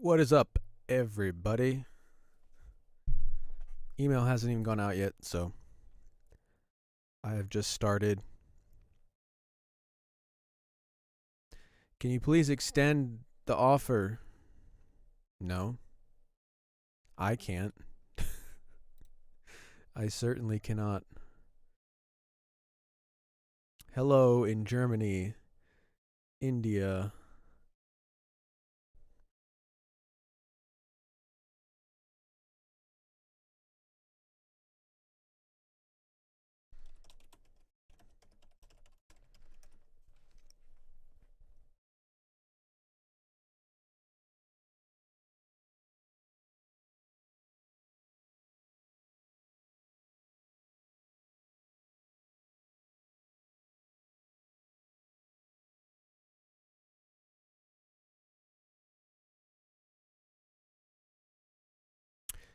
What is up, everybody? Email hasn't even gone out yet, so I have just started. Can you please extend the offer? No, I can't. I certainly cannot. Hello in Germany, India.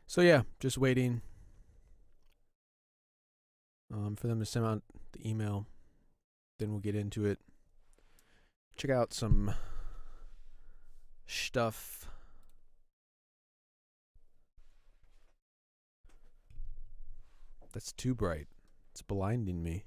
So yeah, just waiting for them to send out the email. Then we'll get into it. Check out some stuff. That's too bright. It's blinding me.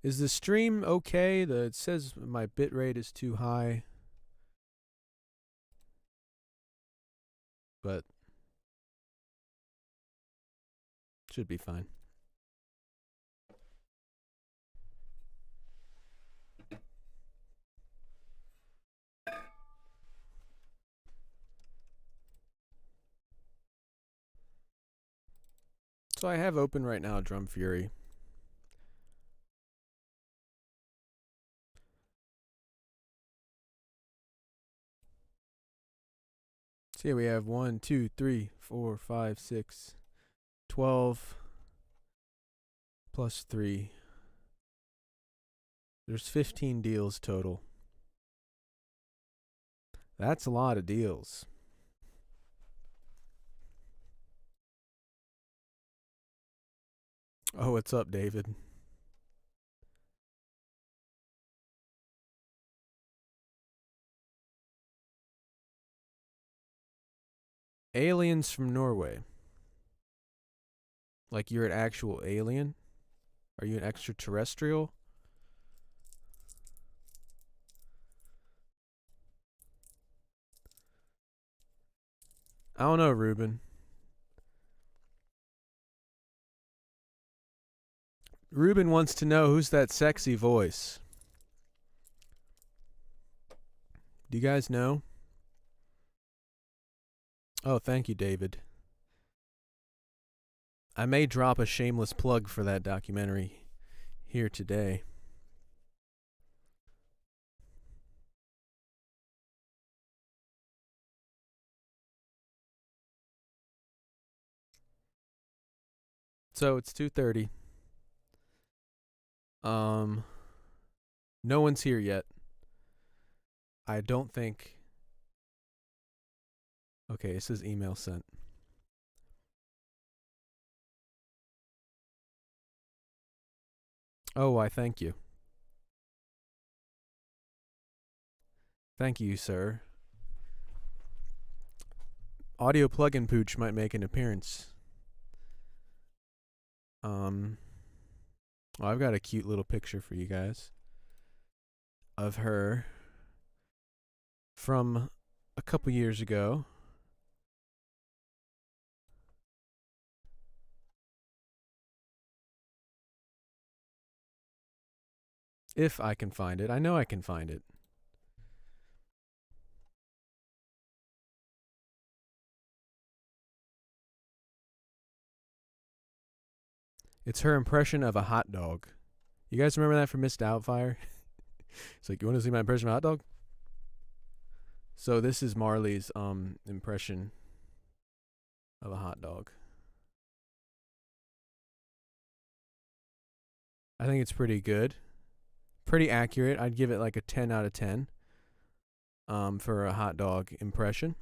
Is the stream okay? It says my bit rate is too high. But should be fine. So I have open right now Drum Fury. So here we have 1, 2, 3, 4, 5, 6, 12 plus 3. There's 15 deals total. That's a lot of deals. Oh, what's up, David? Aliens from Norway. Like you're an actual alien? Are you an extraterrestrial? I don't know, Ruben. Ruben wants to know who's that sexy voice. Do you guys know? Oh, thank you, David. I may drop a shameless plug for that documentary here today. So it's 2:30. No one's here yet. I don't think. Okay, it says email sent. Oh, I thank you. Thank you, sir. Audio plugin pooch might make an appearance. Well, I've got a cute little picture for you guys of her from a couple years ago. If I can find it. I know I can find it. It's her impression of a hot dog. You guys remember that from Miss Doubtfire? It's like, you want to see my impression of a hot dog? So this is Marley's impression of a hot dog. I think it's pretty good. Pretty accurate. I'd give it like a 10 out of 10 for a hot dog impression.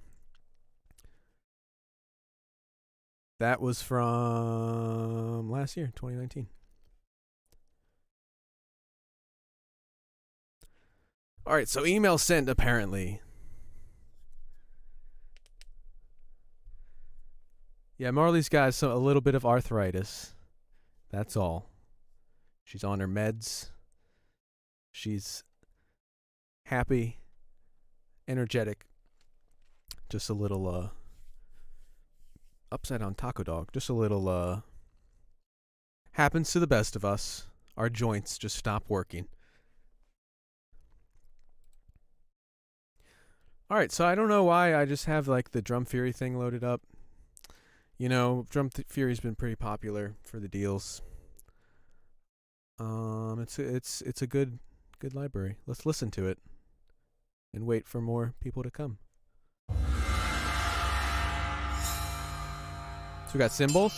That was from last year, 2019. All right, so email sent apparently. Yeah, Marley's got a little bit of arthritis. That's all. She's on her meds. She's happy, energetic. Just a little upside down taco dog. Just a little happens to the best of us. Our joints just stop working. All right, so I don't know why I just have like the Drum Fury thing loaded up. You know, Fury's been pretty popular for the deals. It's a good library. Let's listen to it and wait for more people to come. So we got Cymbals.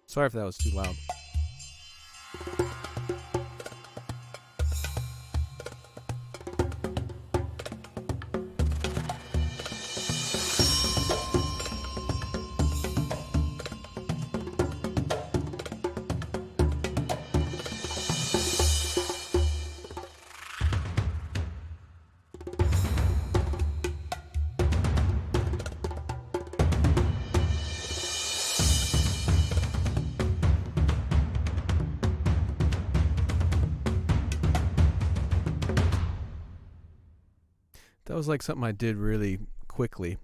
Sorry if that was too loud. That was like something I did really quickly.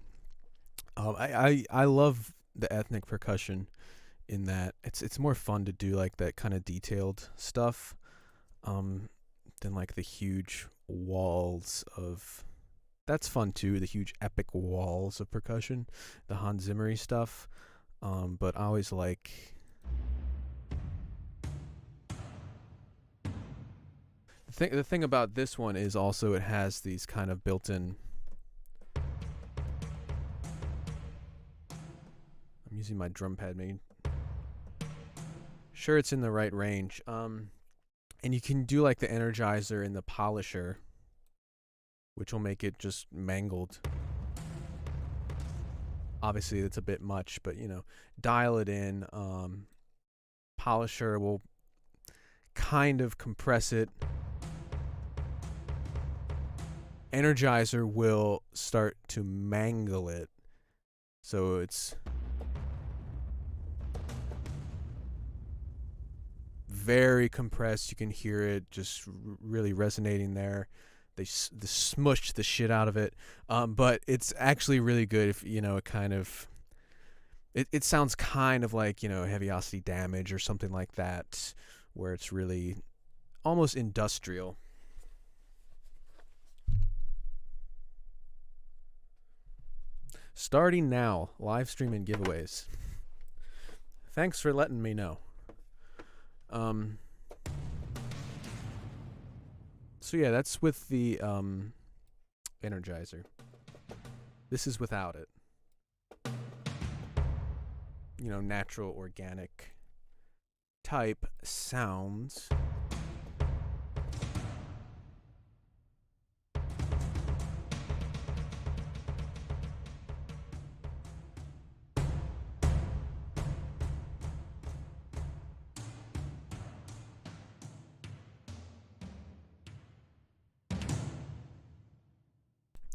I love the ethnic percussion in that it's more fun to do like that kind of detailed stuff than like the huge walls of. That's fun too, the huge epic walls of percussion, the Hans Zimmer stuff. But I always like. The thing about this one is also it has these kind of built-in. I'm using my drum pad, maybe. Sure, it's in the right range. And you can do like the energizer and the polisher, which will make it just mangled. Obviously, it's a bit much, but you know, dial it in. Polisher will kind of compress it. Energizer will start to mangle it, so it's very compressed. You can hear it just really resonating there. They smushed the shit out of it, but it's actually really good. If you know, it kind of it sounds kind of like, you know, Heaviosity Damage or something like that, where it's really almost industrial. Starting now, live stream and giveaways. Thanks for letting me know. So yeah, that's with the Energizer. This is without it. You know, natural, organic type sounds.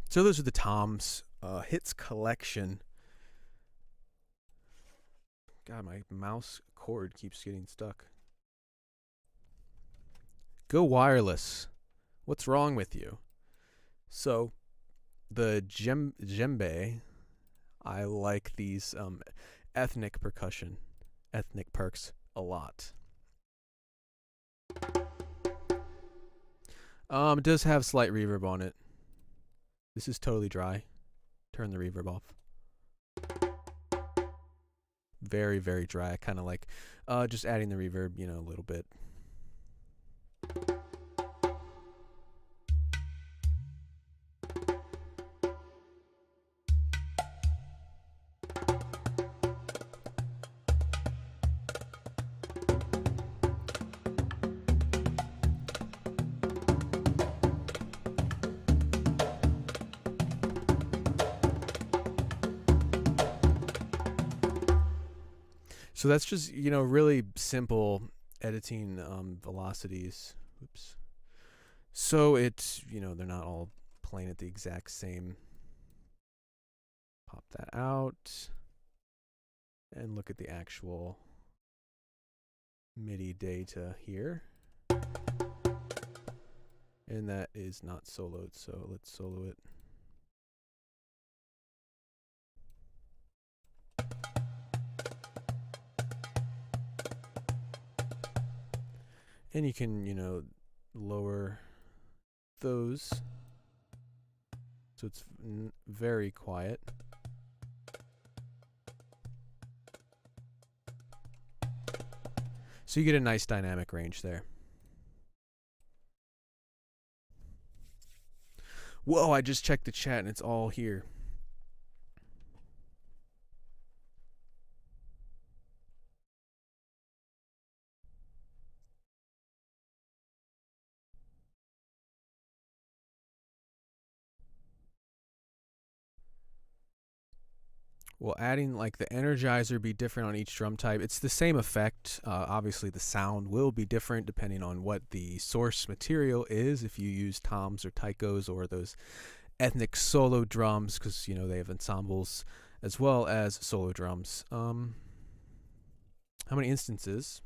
So those are the Tom's hits collection. God, my mouse cord keeps getting stuck. Go wireless. What's wrong with you? So, the djembe, I like these ethnic percussion, ethnic perks a lot. It does have slight reverb on it. This is totally dry. Turn the reverb off. Very, very dry. I kind of like just adding the reverb, you know, a little bit. So that's just, really simple editing velocities. Oops. So it's, they're not all playing at the exact same. Pop that out and look at the actual MIDI data here. And that is not soloed, so let's solo it. And you can, lower those so it's very quiet. So you get a nice dynamic range there. Whoa, I just checked the chat and it's all here. Will adding like the energizer be different on each drum type? It's the same effect. Obviously, the sound will be different depending on what the source material is. If you use toms or taikos or those ethnic solo drums, because they have ensembles as well as solo drums. How many instances?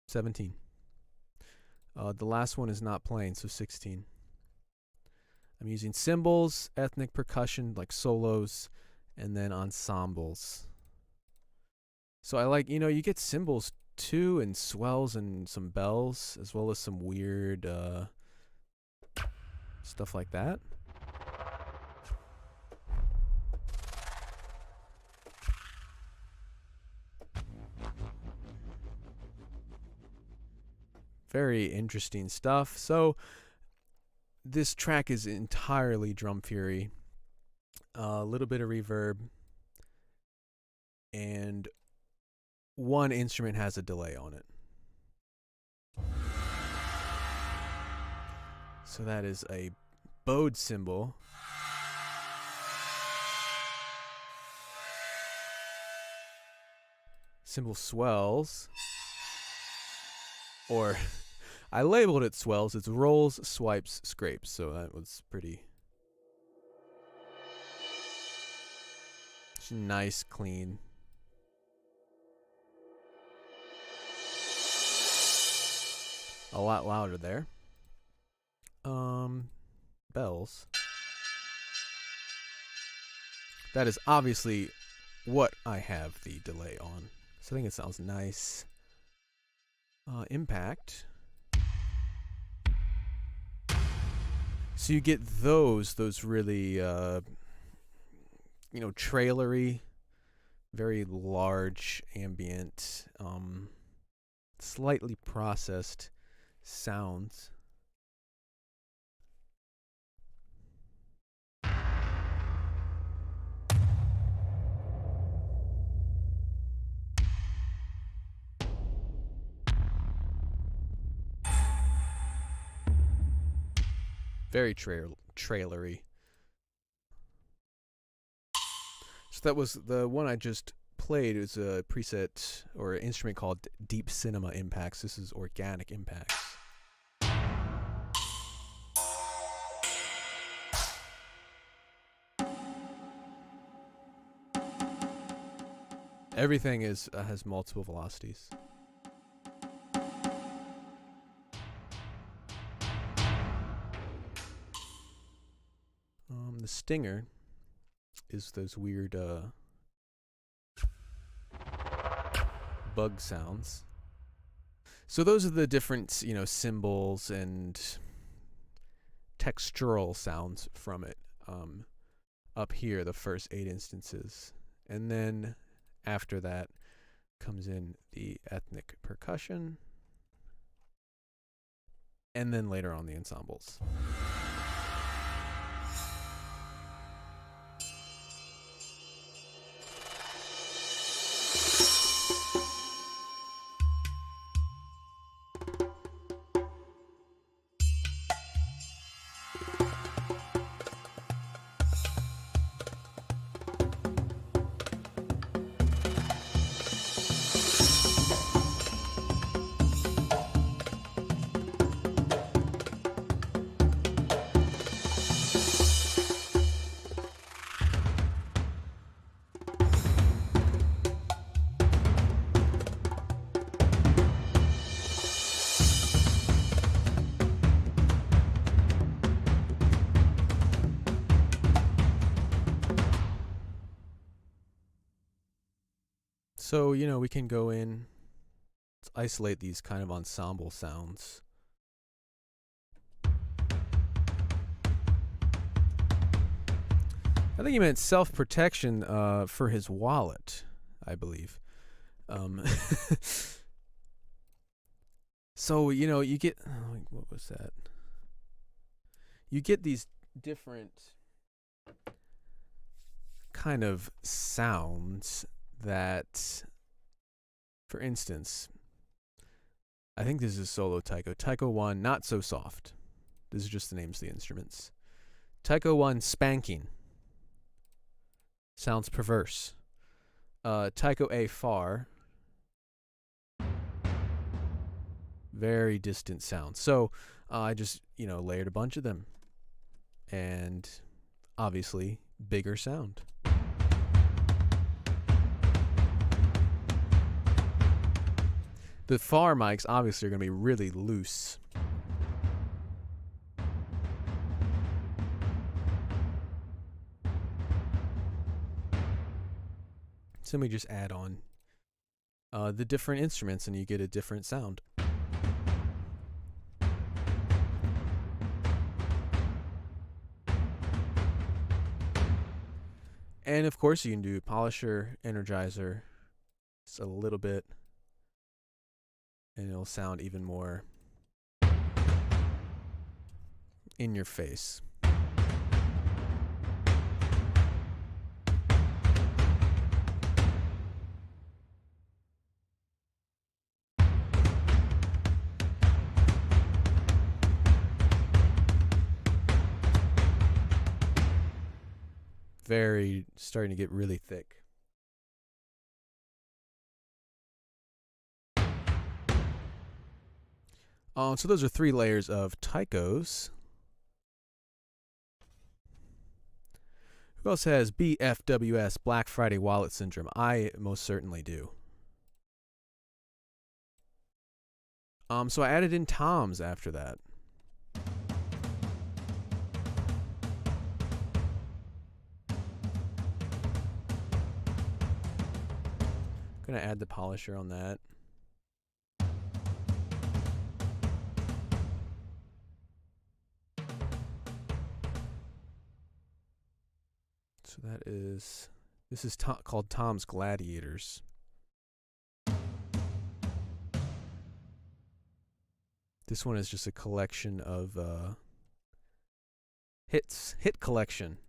17. The last one is not playing, so 16. I'm using cymbals, ethnic percussion like solos, and then ensembles. So I like, you get cymbals too, and swells and some bells, as well as some weird stuff like that. Very interesting stuff. So this track is entirely drum fury, a little bit of reverb, and one instrument has a delay on it. So that is a bowed cymbal. Cymbal swells, or I labeled it swells. It's rolls, swipes, scrapes. So that was pretty nice, clean. A lot louder there. Bells. That is obviously what I have the delay on. So I think it sounds nice. Impact. So you get those really, trailery, very large ambient, slightly processed sounds. Very trailery. So that was the one I just played. It was a preset or an instrument called Deep Cinema Impacts. This is organic impacts. Everything has multiple velocities. The stinger is those weird bug sounds. So those are the different, cymbals and textural sounds from it. Up here, the first 8 instances. And then after that comes in the ethnic percussion. And then later on the ensembles. So, we can go in, let's isolate these kind of ensemble sounds. I think he meant self-protection for his wallet, I believe. So, you get, what was that? You get these different kind of sounds that, for instance, I think this is solo taiko. Taiko 1, not so soft. This is just the names of the instruments. Taiko 1, spanking. Sounds perverse. Taiko A, far. Very distant sound. So I just, layered a bunch of them. And obviously, bigger sound. The far mics obviously are going to be really loose. So we just add on the different instruments and you get a different sound. And of course you can do polisher, energizer, just a little bit, and it'll sound even more in your face. Starting to get really thick. So those are 3 layers of taikos. Who else has BFWS, Black Friday Wallet Syndrome? I most certainly do. So I added in toms after that. Gonna add the polisher on that. So this is called Tom's Gladiators. This one is just a collection of hit collection.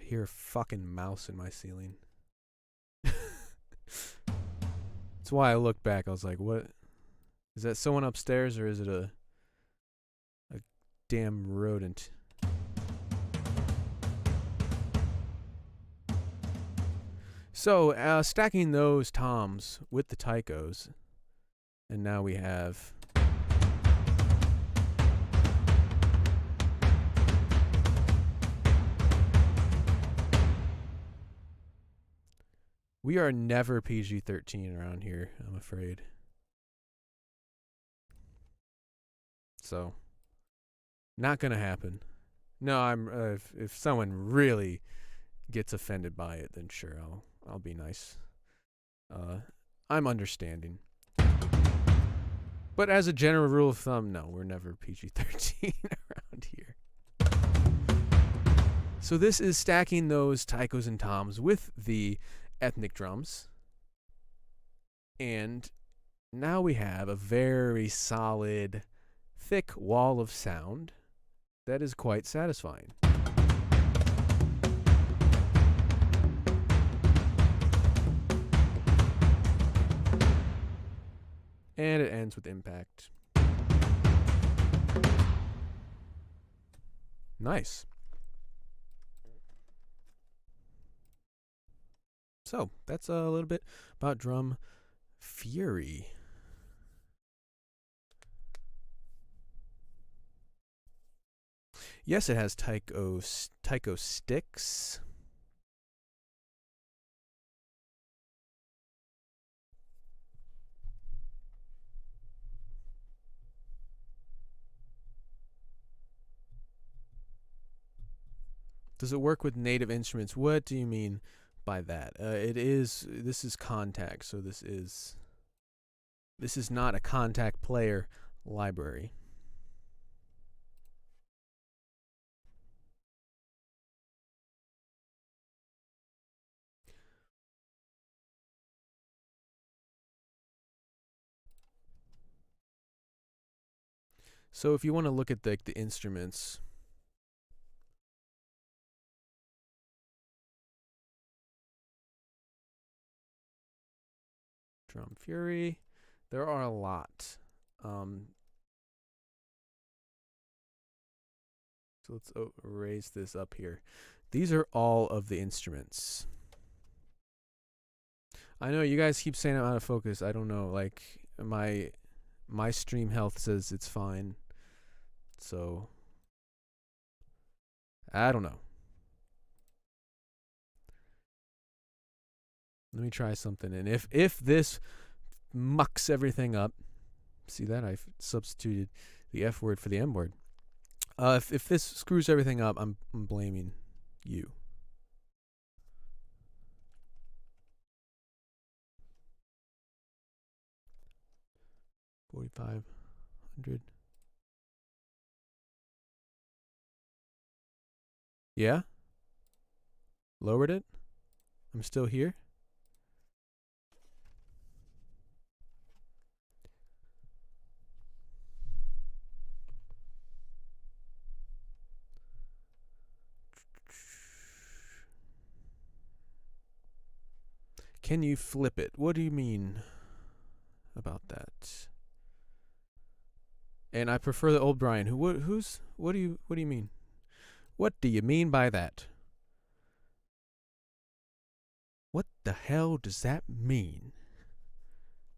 I hear a fucking mouse in my ceiling. That's why I looked back. I was like, what? Is that someone upstairs or is it a damn rodent? So, stacking those toms with the taikos, and now we have we are never PG-13 around here, I'm afraid. So, not gonna happen. No, if someone really gets offended by it, then sure, I'll be nice. I'm understanding. But as a general rule of thumb, no, we're never PG-13 around here. So this is stacking those taikos and toms with the ethnic drums. And now we have a very solid, thick wall of sound that is quite satisfying. And it ends with impact. Nice. So, that's a little bit about Drum Fury. Yes, it has taiko sticks. Does it work with native instruments? What do you mean by that? This is Kontakt, so this is not a Kontakt player library. So if you want to look at the instruments, Drum Fury, there are a lot. So let's raise this up here. These are all of the instruments. I know you guys keep saying I'm out of focus. I don't know. Like my stream health says it's fine. So I don't know. Let me try something. And if this mucks everything up, see that I've substituted the F word for the M word. If this screws everything up, I'm blaming you. $4,500. Yeah? Lowered it? I'm still here? Can you flip it? What do you mean about that? And I prefer the old Brian. What do you mean? What do you mean by that? What the hell does that mean?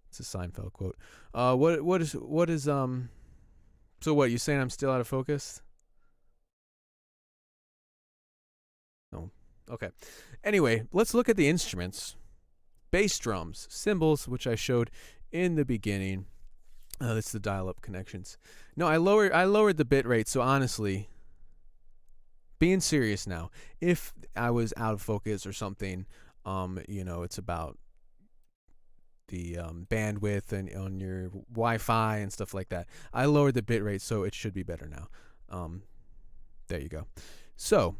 It's a Seinfeld quote. What is so what, you saying I'm still out of focus? No. Okay. Anyway, let's look at the instruments. Bass drums, cymbals, which I showed in the beginning. That's the dial-up connections. No, I lowered the bit rate. So honestly, being serious now, if I was out of focus or something, it's about the bandwidth and on your Wi-Fi and stuff like that. I lowered the bit rate, so it should be better now. There you go. So,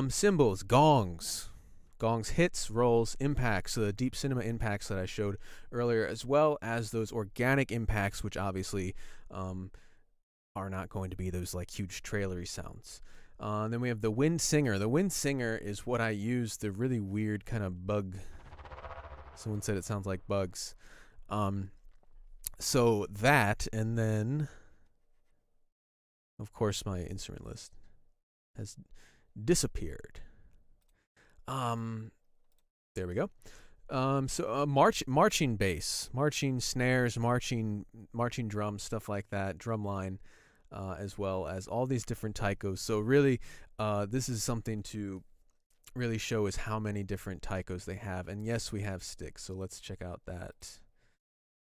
cymbals, gongs, hits, rolls, impacts, so the deep cinema impacts that I showed earlier, as well as those organic impacts, which obviously are not going to be those like huge trailery sounds. Then we have the Windsinger. The Windsinger is what I use, the really weird kind of bug. Someone said it sounds like bugs. So that, and then, of course, my instrument list has disappeared. There we go. So marching bass, marching snares, marching drums, stuff like that, drum line, as well as all these different taikos. So really, this is something to really show is how many different taikos they have. And yes, we have sticks. So let's check out that.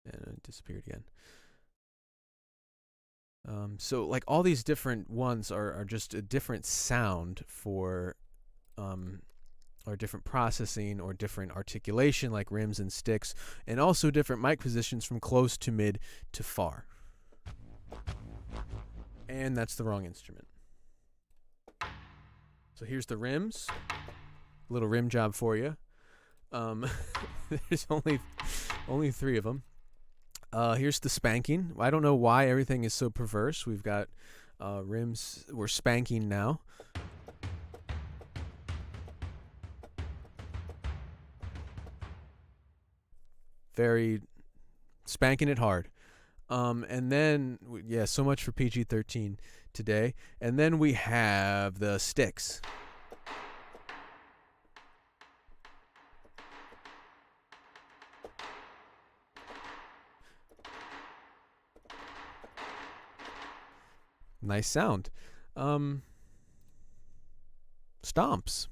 And it disappeared again. So like all these different ones are just a different sound for or different processing or different articulation, like rims and sticks, and also different mic positions from close to mid to far. And that's the wrong instrument. So here's the rims. Little rim job for you. There's only 3 of them. Here's the spanking. I don't know why everything is so perverse. We've got rims. We're spanking now. Very spanking it hard. And then, yeah, so much for PG-13 today. And then we have the sticks. Nice sound. Stomps.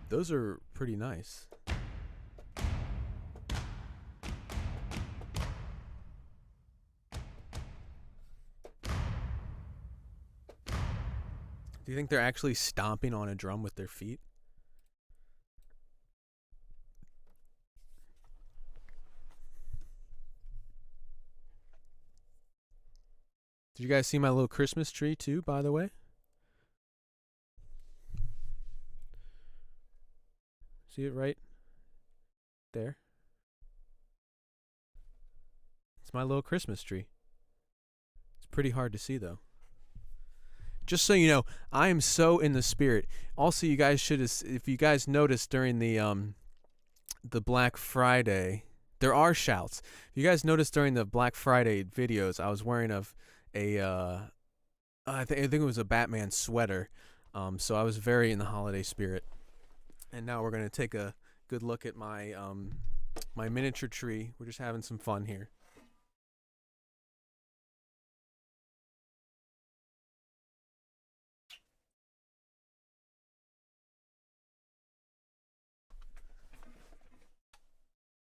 Those are pretty nice. Do you think they're actually stomping on a drum with their feet? Did you guys see my little Christmas tree too, by the way? See it right there? It's my little Christmas tree. It's pretty hard to see though. Just so you know, I am so in the spirit. Also, you guys should, if you guys noticed during the Black Friday, there are shouts. If you guys noticed during the Black Friday videos, I was wearing I think it was a Batman sweater. So I was very in the holiday spirit. And now we're gonna take a good look at my my miniature tree. We're just having some fun here.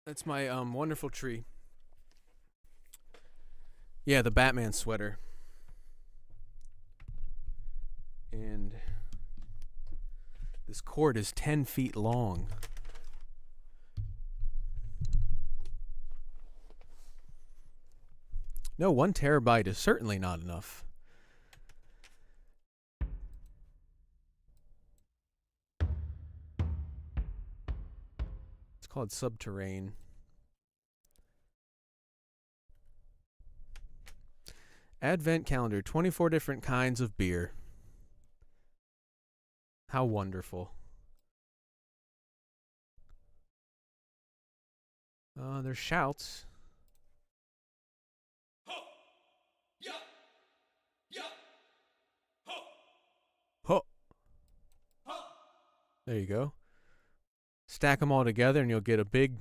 That's my wonderful tree. Yeah, the Batman sweater. And this cord is 10 feet long. No, 1 terabyte is certainly not enough. It's called Subterrane. Advent calendar, 24 different kinds of beer. How wonderful. There's shouts. Ho! Yeah! Yeah! Ho! Ho! Ho! There you go. Stack them all together and you'll get a big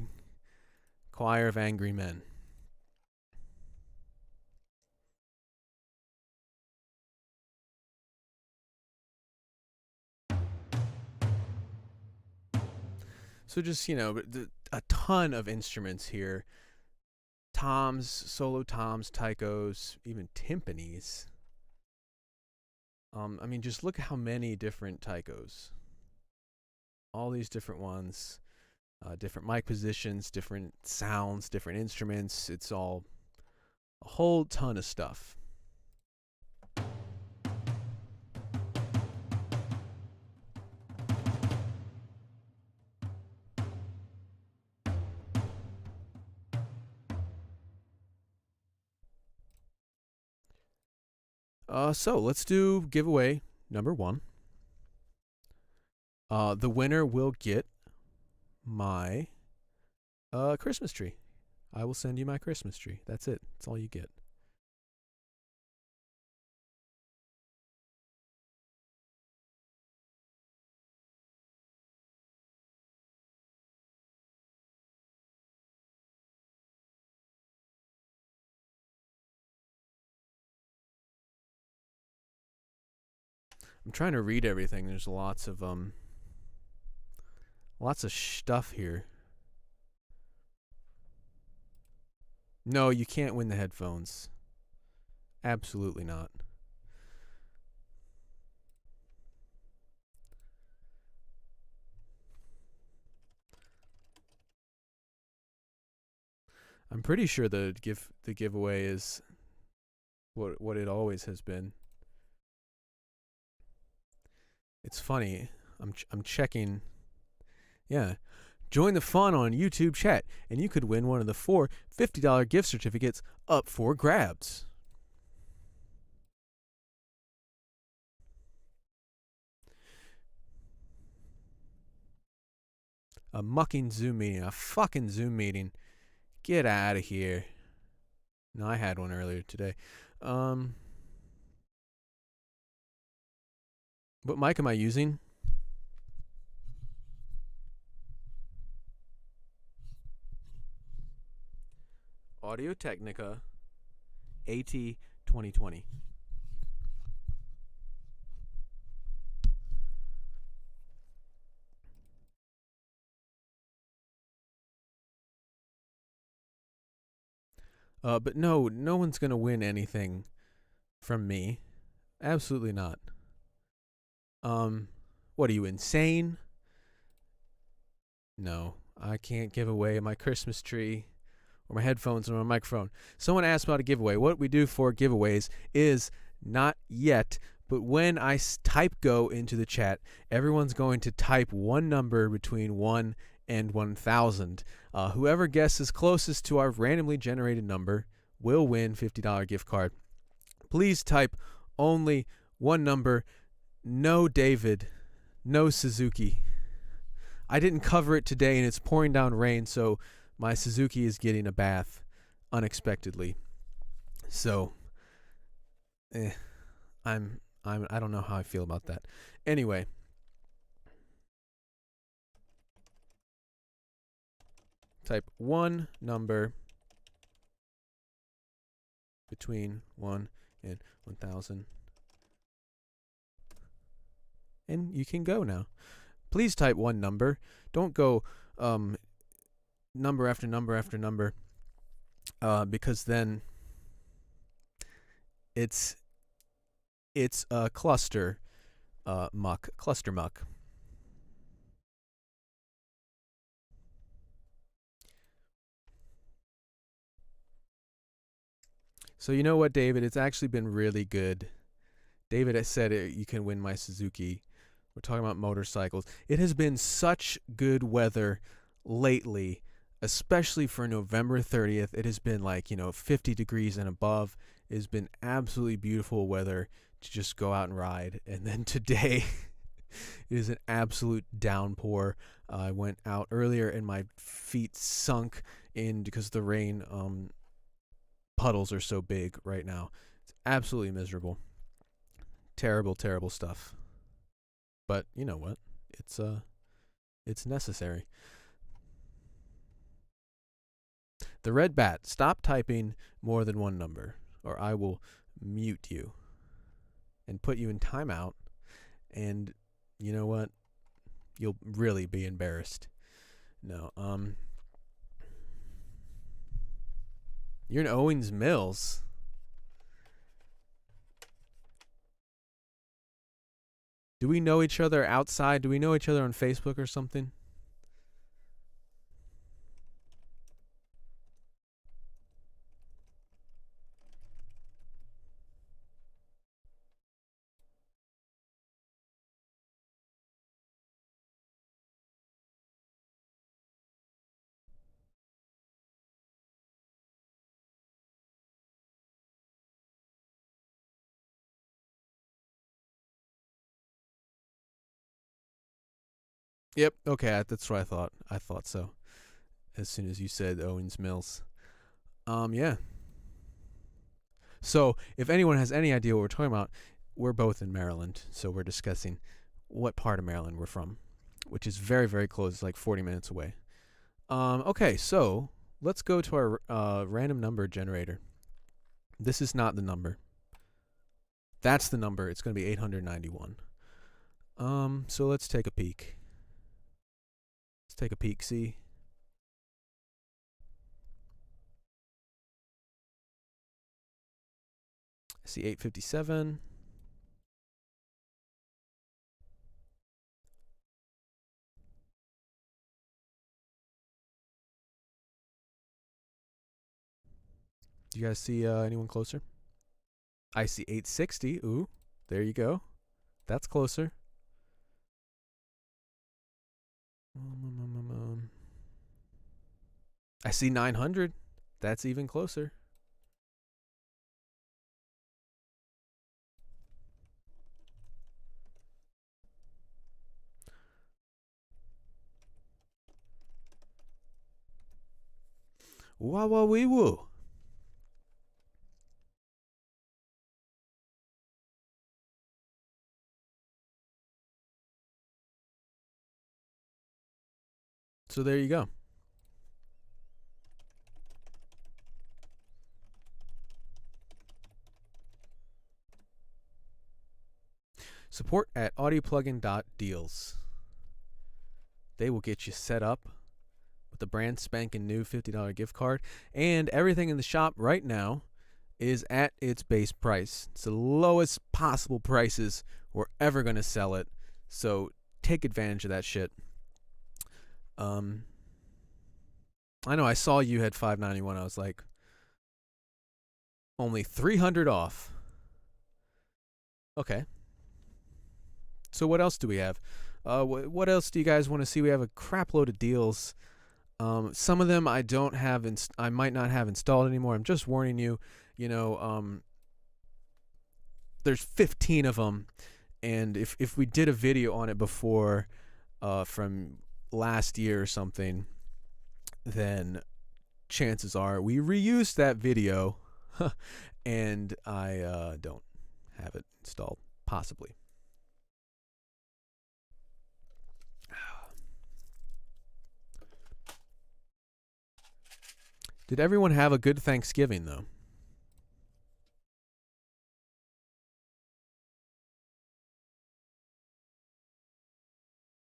choir of angry men. So just, a ton of instruments here. Toms, solo toms, taikos, even timpanis. I mean, just look at how many different taikos. All these different ones, different mic positions, different sounds, different instruments. It's all a whole ton of stuff. So let's do giveaway number 1. The winner will get my Christmas tree. I will send you my Christmas tree. That's it. That's all you get. I'm trying to read everything. There's lots of stuff here. No, you can't win the headphones. Absolutely not. I'm pretty sure the giveaway is what it always has been. It's funny. I'm checking. Yeah. Join the fun on YouTube chat, and you could win one of the 4 $50 gift certificates up for grabs. A mucking Zoom meeting. A fucking Zoom meeting. Get out of here. No, I had one earlier today. What mic am I using? Audio-Technica AT2020. But no one's gonna win anything from me. Absolutely not. What are you, insane? No, I can't give away my Christmas tree or my headphones or my microphone. Someone asked about a giveaway. What we do for giveaways is not yet, but when I type go into the chat, everyone's going to type one number between 1 and 1,000. Whoever guesses closest to our randomly generated number will win $50 gift card. Please type only one number. No David, no Suzuki. I didn't cover it today and it's pouring down rain, so my Suzuki is getting a bath unexpectedly. So I don't know how I feel about that. Anyway, type one number between 1 and 1,000. And you can go now. Please type one number. Don't go number after number after number, because then it's a cluster muck. So you know what, David? It's actually been really good. David has said you can win my Suzuki. We're talking about motorcycles. It has been such good weather lately, especially for November 30th. It has been 50 degrees and above. It has been absolutely beautiful weather to just go out and ride. And then today, it is an absolute downpour. I went out earlier and my feet sunk in because the rain puddles are so big right now. It's absolutely miserable. Terrible, terrible stuff. But you know what? It's necessary. The red bat, stop typing more than one number, or I will mute you and put you in timeout. And you know what? You'll really be embarrassed. No, you're in Owings Mills. Do we know each other outside? Do we know each other on Facebook or something? Yep. Okay, that's what I thought. I thought so. As soon as you said Owings Mills. Yeah. So, if anyone has any idea what we're talking about, we're both in Maryland, so we're discussing what part of Maryland we're from, which is very, very close. It's like 40 minutes away. Okay, so let's go to our random number generator. This is not the number. That's the number. It's going to be 891. So let's take a peek. Let's take a peek, see. I see 857. Do you guys see anyone closer? I see 860. Ooh, there you go. That's closer. I see 900. That's even closer. Wah wah wee woo. So there you go. Support at audioplugin.deals. They will get you set up with the brand spanking new $50 gift card. And everything in the shop right now is at its base price. It's the lowest possible prices we're ever going to sell it. So take advantage of that shit. I know I saw you had $5.91. I was like, only $300 off. Okay. So what else do we have? What else do you guys want to see? We have a crap load of deals. Some of them I don't have. I might not have installed anymore. I'm just warning you. You know, there's 15 of them, and if we did a video on it before, from last year or something, then chances are we reused that video, and I don't have it installed, possibly. Did everyone have a good Thanksgiving, though?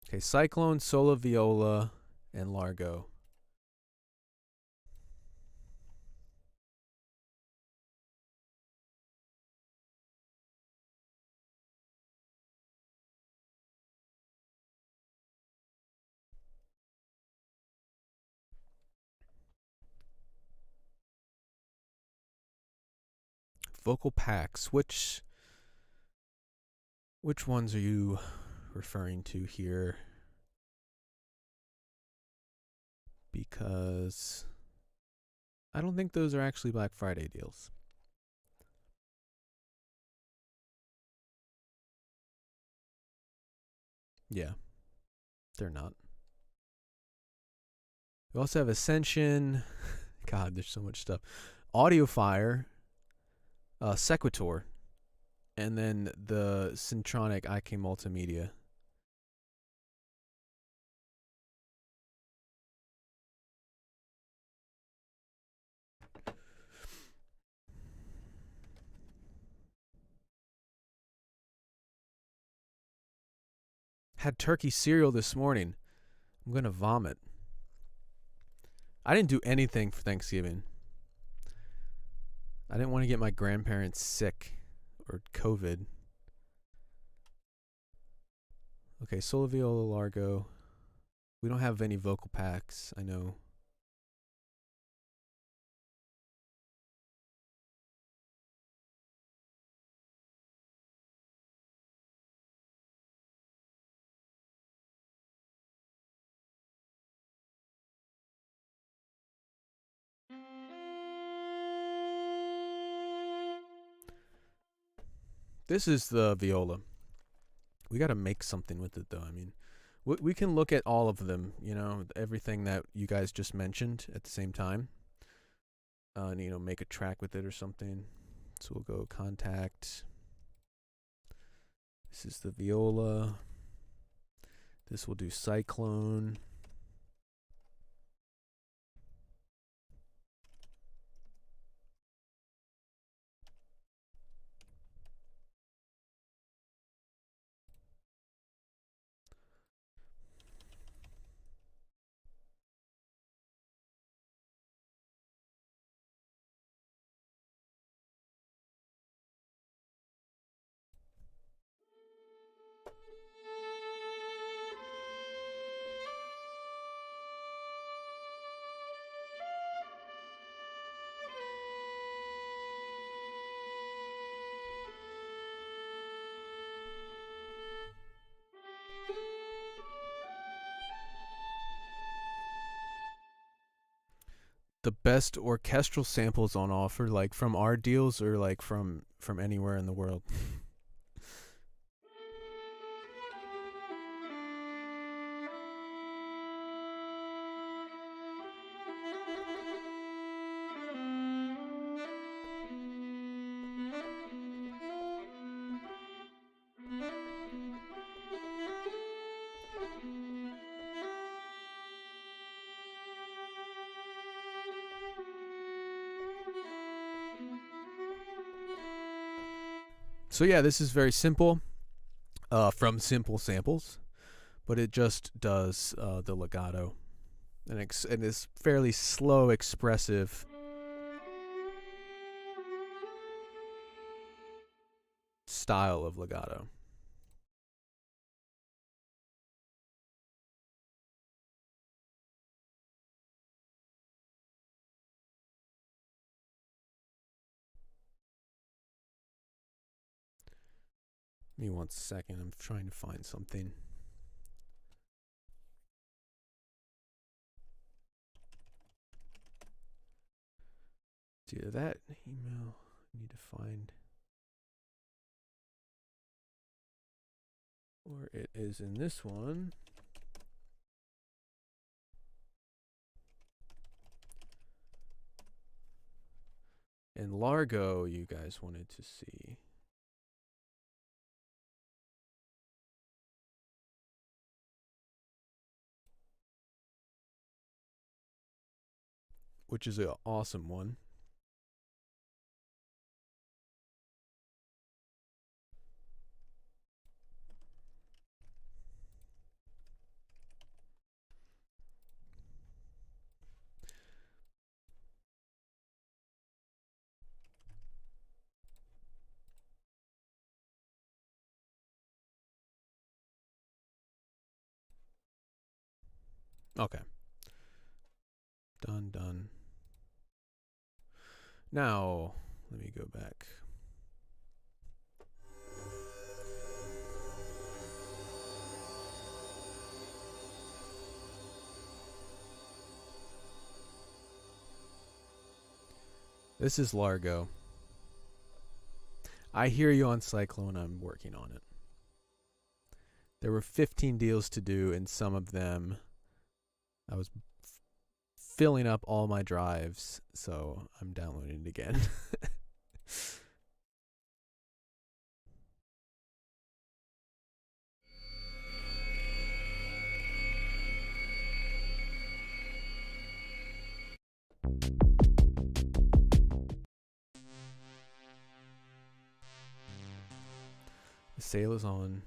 Okay, Cyclone, Sola Viola, and Largo. Vocal packs. Which ones are you referring to here? Because I don't think those are actually Black Friday deals. Yeah, they're not. We also have Ascension. God, there's so much stuff. Audiofire, Sequitur, and then the Syntronic IK Multimedia. Had turkey cereal this morning. I'm gonna vomit. I didn't do anything for Thanksgiving. I didn't want to get my grandparents sick or COVID. Okay, Sola Viola Largo. We don't have any vocal packs, I know. This is the viola. We got to make something with it, though. I mean, we can look at all of them, you know, everything that you guys just mentioned at the same time. And, you know, make a track with it or something. So we'll go contact. This is the viola. This will do Cyclone. The best orchestral samples on offer, like from our deals or like from anywhere in the world. So yeah, this is very simple, from Simple Samples, but it just does the legato. and this fairly slow, expressive style of legato. Give me 1 second. I'm trying to find something. It's either that email I need to find, or it is in this one. And Largo, you guys wanted to see. Which is an awesome one. Okay. Done. Now, let me go back. This is Largo. I hear you on Cyclone. I'm working on it. There were 15 deals to do, and some of them I was filling up all my drives, so I'm downloading it again. The sale is on.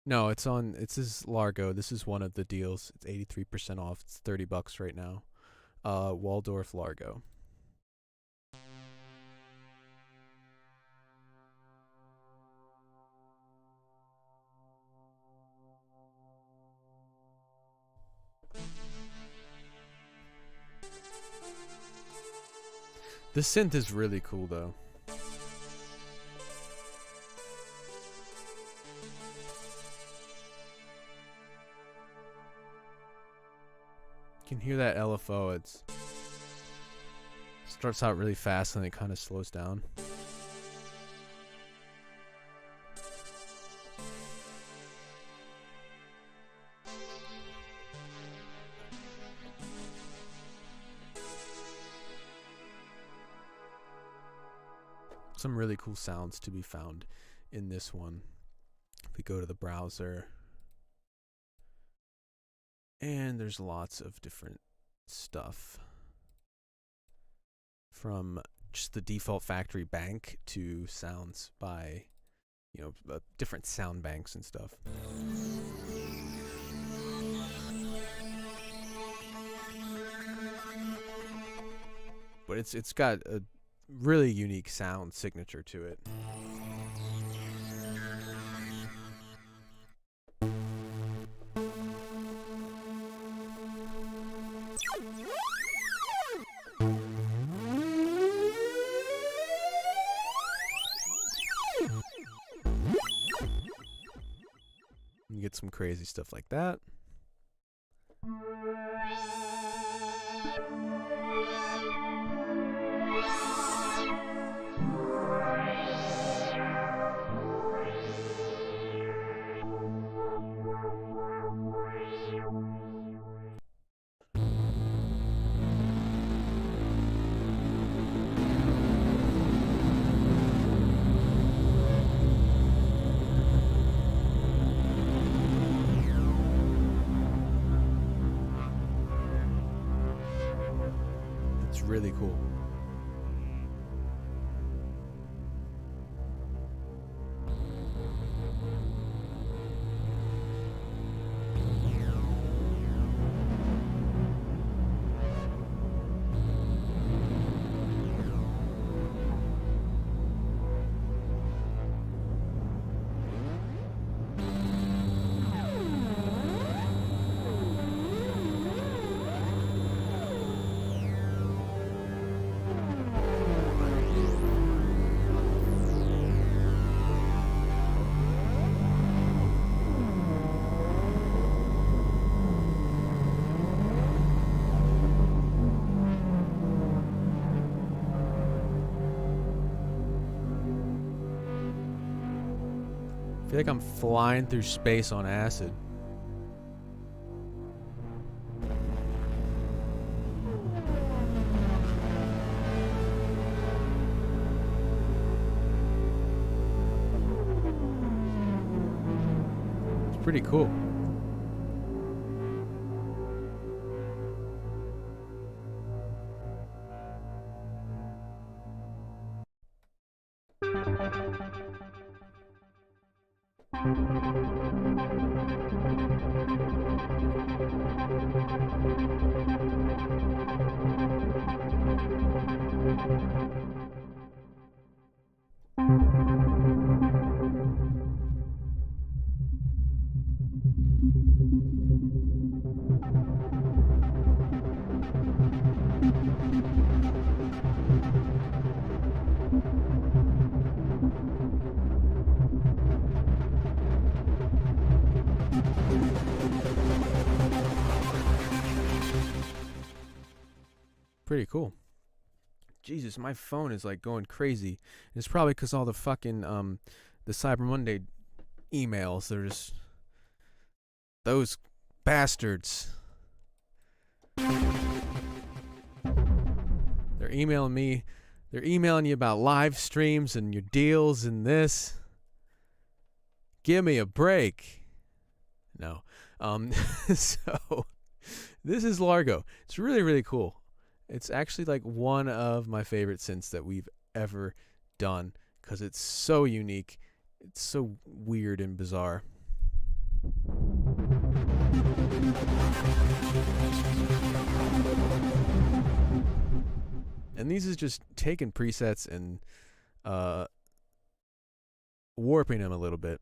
No, it's on. This is Largo. This is one of the deals. It's 83% off. It's $30 right now. Waldorf Largo. The synth is really cool, though. You can hear that LFO. It starts out really fast and it kind of slows down. Some really cool sounds to be found in this one. If we go to the browser, and there's lots of different stuff, from just the default factory bank to sounds by, different sound banks and stuff. But it's got a really unique sound signature to it. You get some crazy stuff like that. Really cool. feel like I'm flying through space on acid. It's pretty cool. Pretty cool. Jesus, my phone is like going crazy. It's probably because all the fucking the Cyber Monday emails. They're just those bastards. They're emailing me. They're emailing you about live streams and your deals and this. Give me a break. No. So this is Largo. It's really, really cool. It's actually like one of my favorite synths that we've ever done because it's so unique. It's so weird and bizarre. And these is just taking presets and warping them a little bit.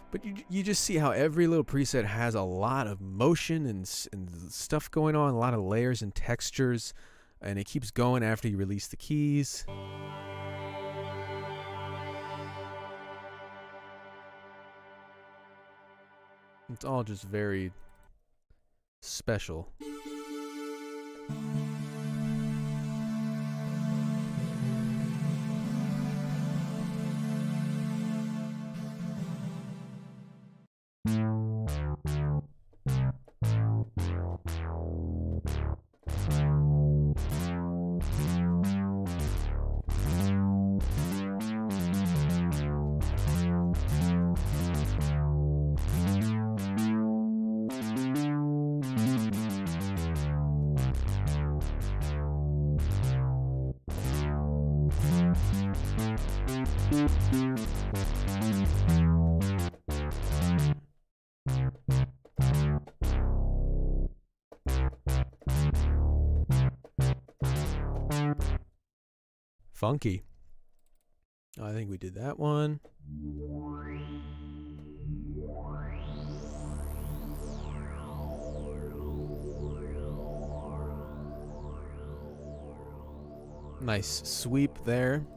But you just see how every little preset has a lot of motion and stuff going on, a lot of layers and textures, and it keeps going after you release the keys. It's all just very special. Funky. Oh, I think we did that one. Nice sweep there.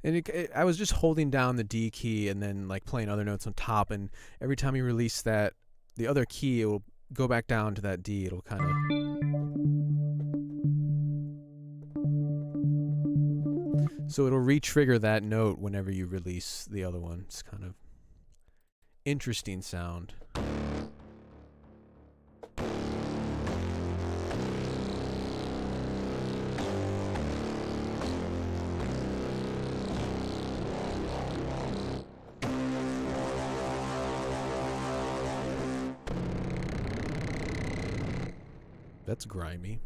And I was just holding down the D key and then like playing other notes on top, and every time you release that, the other key, it will go back down to that D. It'll kind of... So it'll re-trigger that note whenever you release the other one. It's kind of interesting sound. That's grimy.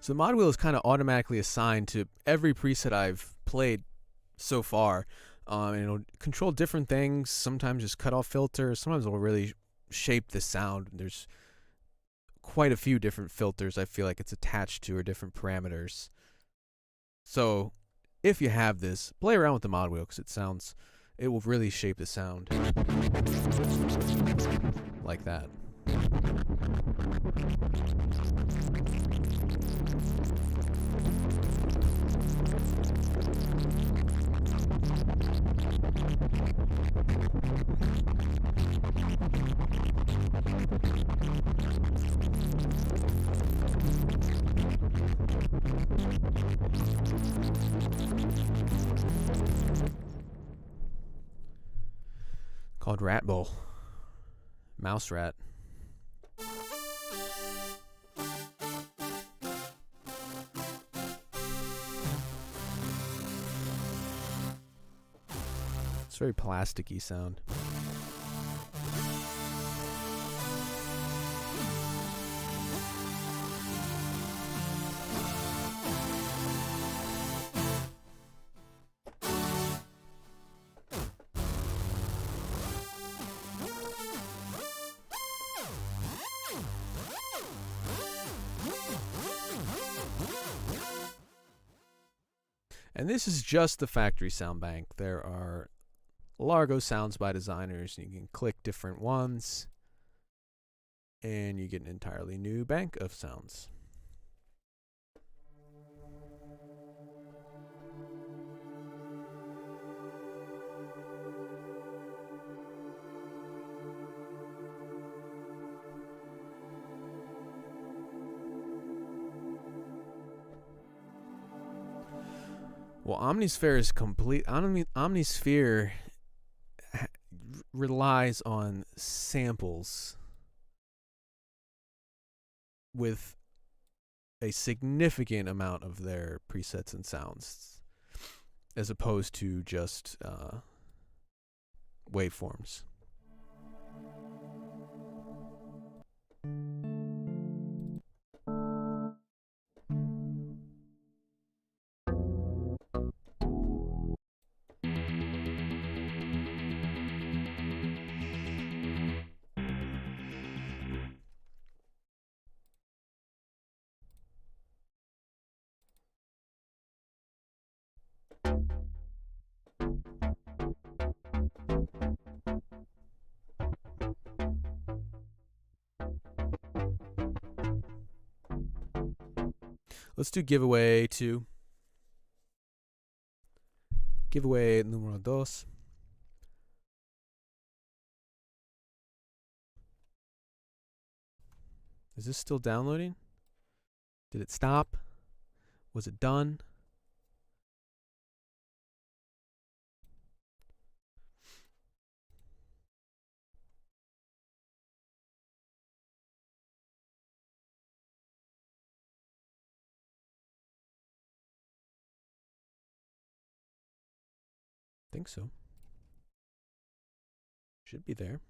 So the mod wheel is kind of automatically assigned to every preset I've played so far. And it'll control different things. Sometimes just cut off filters. Sometimes it'll really shape the sound. There's quite a few different filters I feel like it's attached to, or different parameters. So if you have this, play around with the mod wheel, because it will really shape the sound like that. Called Rat Bowl. Mouse rat. It's very plasticky sound. And this is just the factory sound bank. There are Largo sounds by designers. You can click different ones, and you get an entirely new bank of sounds. Well, Omnisphere is complete. Omnisphere relies on samples with a significant amount of their presets and sounds, as opposed to just waveforms. Let's do giveaway 2. Giveaway numero 2. Is this still downloading? Did it stop? Was it done? I think so. Should be there.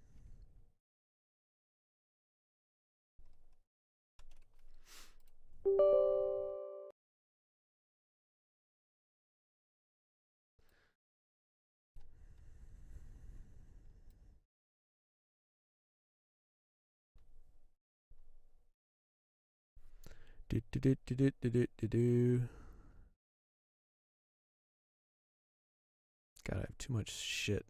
God, I have too much shit.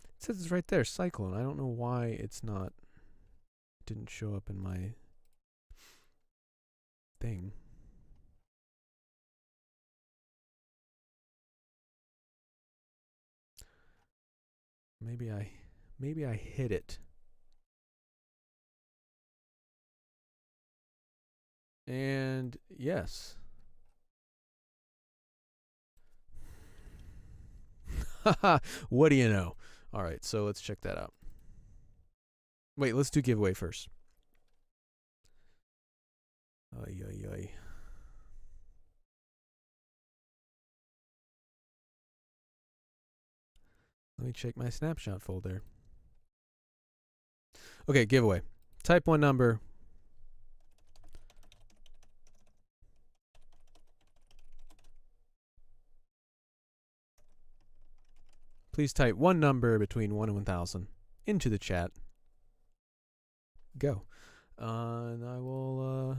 It says it's right there, Cyclone. I don't know why it's not. It didn't show up in my thing. Maybe I hit it. And yes. What do you know? All right, so let's check that out. Wait, let's do giveaway first. Ay, ay, ay. Let me check my snapshot folder. Okay, giveaway. Type one number. Please type one number between 1 and 1,000 into the chat. Go. And I will...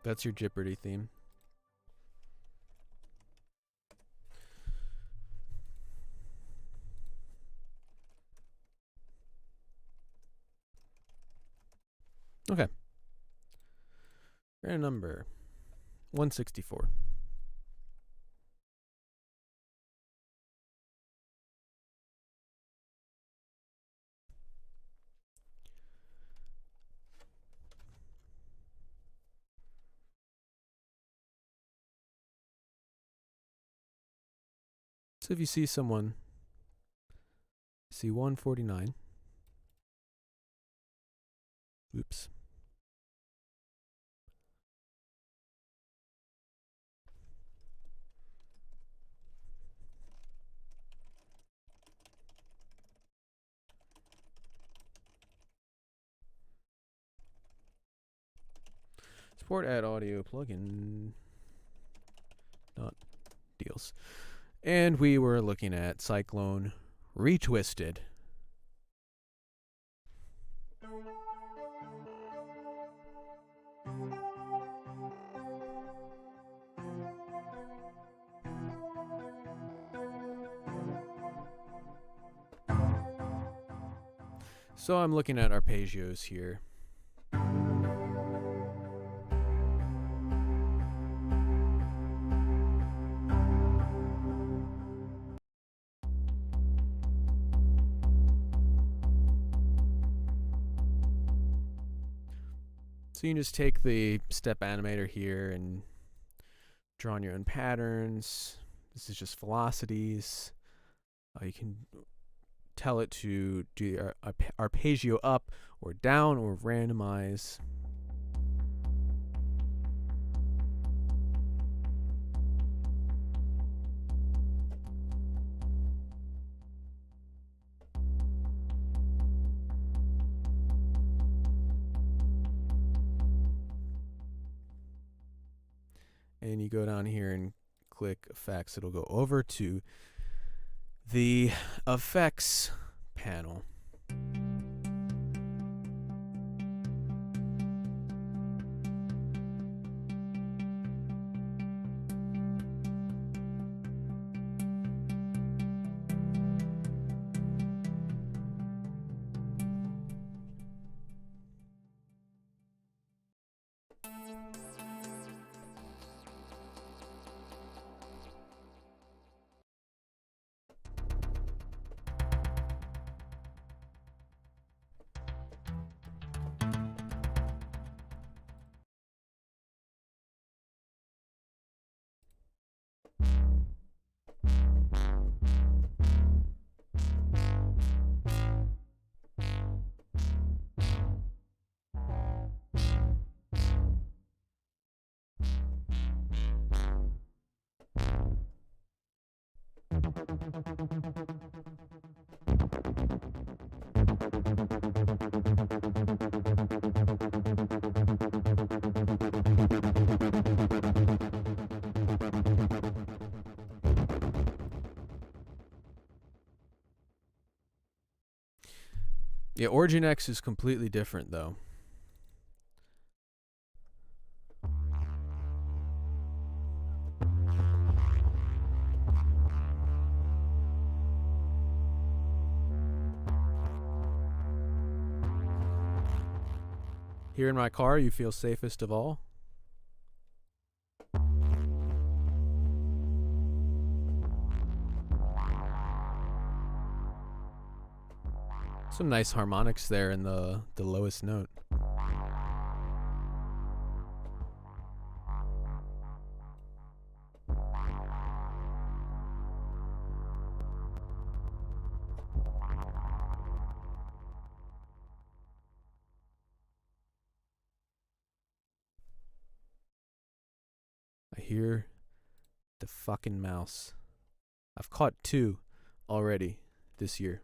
That's your Jeopardy theme. Okay. Random number 164. So if you see someone, see 149. Oops. Support add audio plugin. Not deals. And we were looking at Cyclone Retwisted. So I'm looking at arpeggios here. So you can just take the step animator here and draw on your own patterns. This is just velocities. You can tell it to do arpeggio up or down or randomize. And you go down here and click effects. It'll go over to the effects panel. Yeah, Origin X is completely different though. Here in my car, you feel safest of all? Some nice harmonics there in the lowest note. I hear the fucking mouse. I've caught 2 already this year.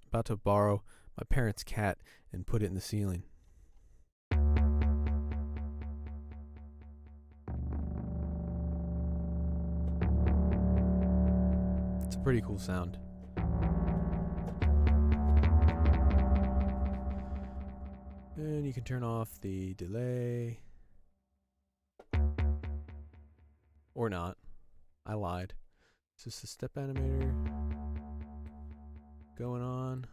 About to borrow my parents' cat and put it in the ceiling. It's a pretty cool sound. And you can turn off the delay. Or not. I lied. Is this a step animator going on?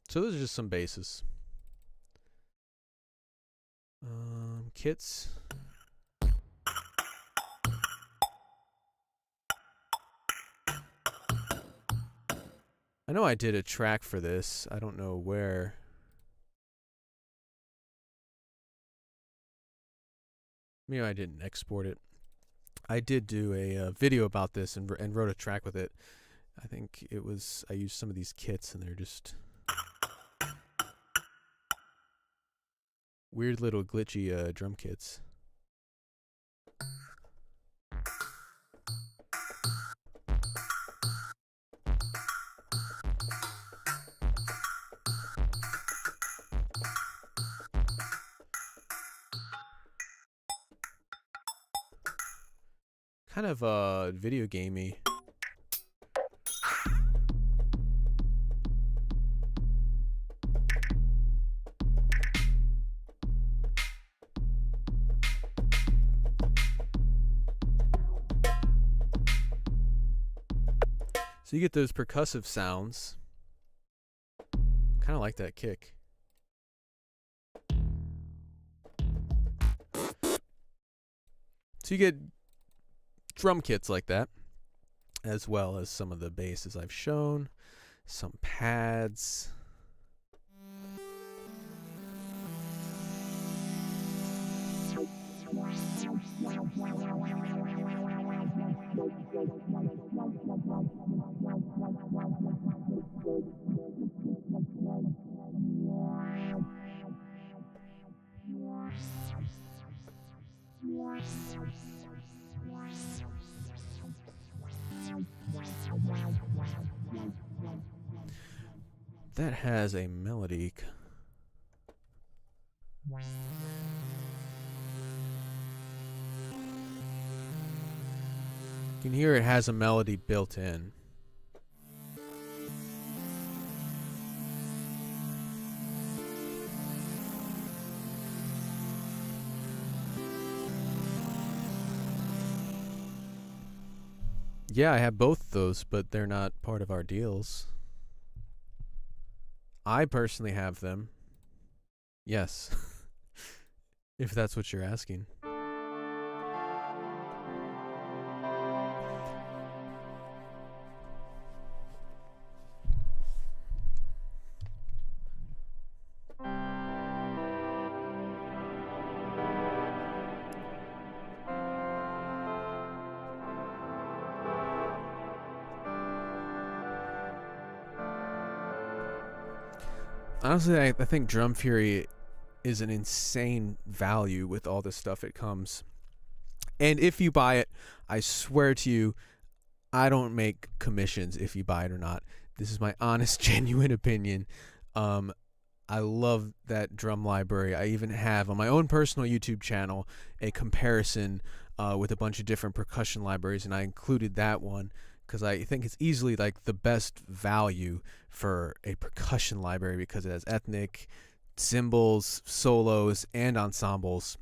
So those are just some bases. Kits. I know I did a track for this. I don't know where. Maybe I didn't export it. I did do a video about this and wrote a track with it. I think it was, I used some of these kits and they're just weird little glitchy drum kits. Kind of video gamey. So you get those percussive sounds. Kind of like that kick. So you get drum kits like that, as well as some of the basses I've shown, some pads. That has a melody. You can hear it has a melody built in. Yeah, I have both those, but they're not part of our deals. I personally have them. Yes. If that's what you're asking. Honestly, I think Drum Fury is an insane value with all this stuff it comes. And if you buy it, I swear to you, I don't make commissions if you buy it or not. This is my honest, genuine opinion. I love that drum library. I even have on my own personal YouTube channel a comparison with a bunch of different percussion libraries, and I included that one because I think it's easily like the best value for a percussion library because it has ethnic, cymbals, solos, and ensembles.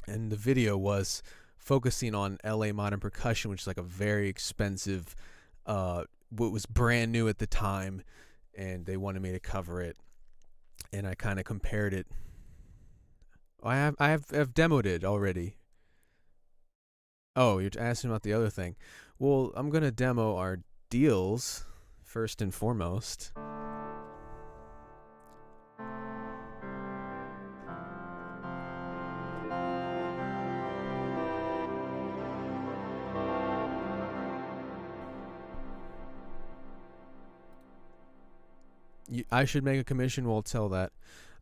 And the video was focusing on LA Modern Percussion, which is like a very expensive, what was brand new at the time, and they wanted me to cover it. And I kind of compared it. I've demoed it already. Oh, you're asking about the other thing. Well, I'm gonna demo our deals first and foremost. I should make a commission. We'll tell that.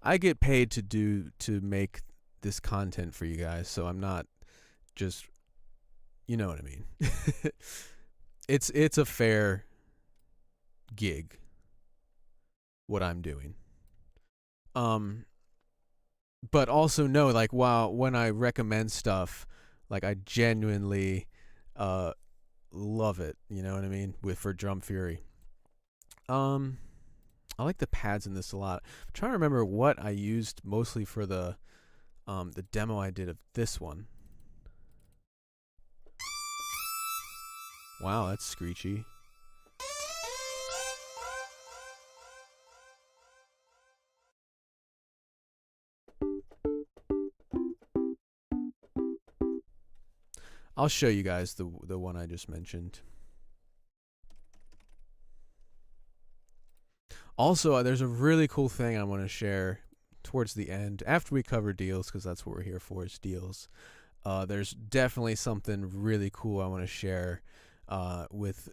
I get paid to make this content for you guys, so I'm not just, you know what I mean. It's a fair gig what I'm doing. But also know, like, wow, when I recommend stuff, like, I genuinely love it, you know what I mean, for Drum Fury. I like the pads in this a lot. I'm trying to remember what I used mostly for the demo I did of this one. Wow, that's screechy. I'll show you guys the one I just mentioned. Also, there's a really cool thing I want to share towards the end after we cover deals, because that's what we're here for, is deals. There's definitely something really cool I want to share with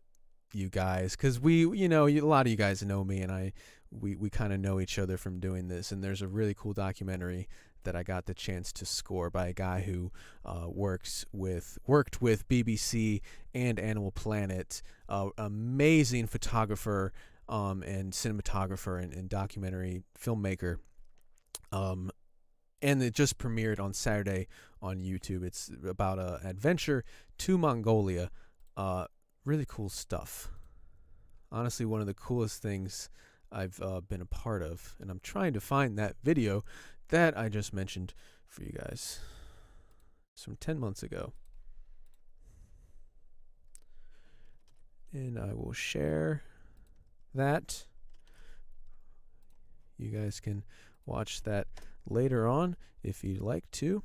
you guys, because you know, a lot of you guys know me, and we kind of know each other from doing this. And there's a really cool documentary that I got the chance to score by a guy who worked with BBC and Animal Planet. Amazing photographer and cinematographer and documentary filmmaker. And it just premiered on Saturday on YouTube. It's about an adventure to Mongolia. Really cool stuff. Honestly, one of the coolest things I've been a part of. And I'm trying to find that video that I just mentioned for you guys. It's from 10 months ago. And I will share that. You guys can watch that later on if you'd like to.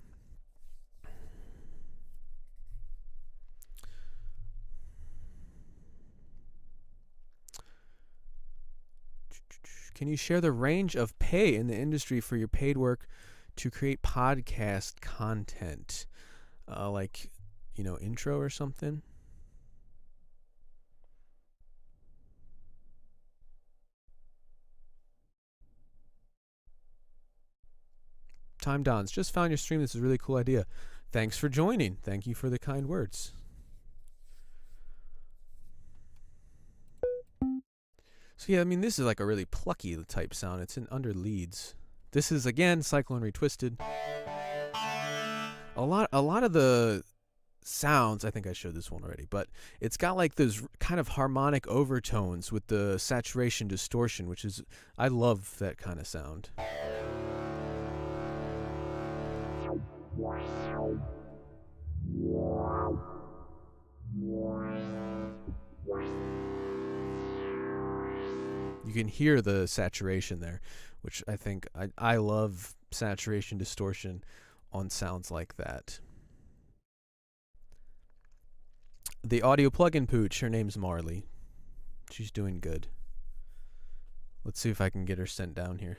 Can you share the range of pay in the industry for your paid work to create podcast content? Like, you know, intro or something? Time Dons, just found your stream. This is a really cool idea. Thanks for joining. Thank you for the kind words. So yeah, I mean, this is like a really plucky type sound. It's in under leads. This is, again, Cyclone Retwisted. A lot of the sounds, I think I showed this one already, but it's got like those kind of harmonic overtones with the saturation distortion, which is, I love that kind of sound. You can hear the saturation there, which I think I love saturation distortion on sounds like that. The audio plugin pooch, her name's Marley. She's doing good. Let's see if I can get her sent down here.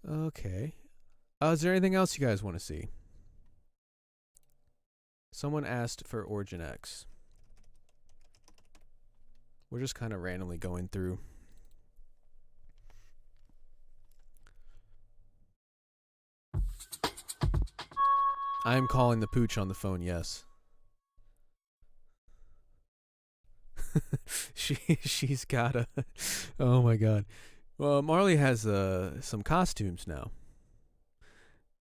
Okay. Is there anything else you guys want to see? Someone asked for Origin X. We're just kind of randomly going through. I'm calling the pooch on the phone, yes. She's got a oh my god. Well, Marley has some costumes now.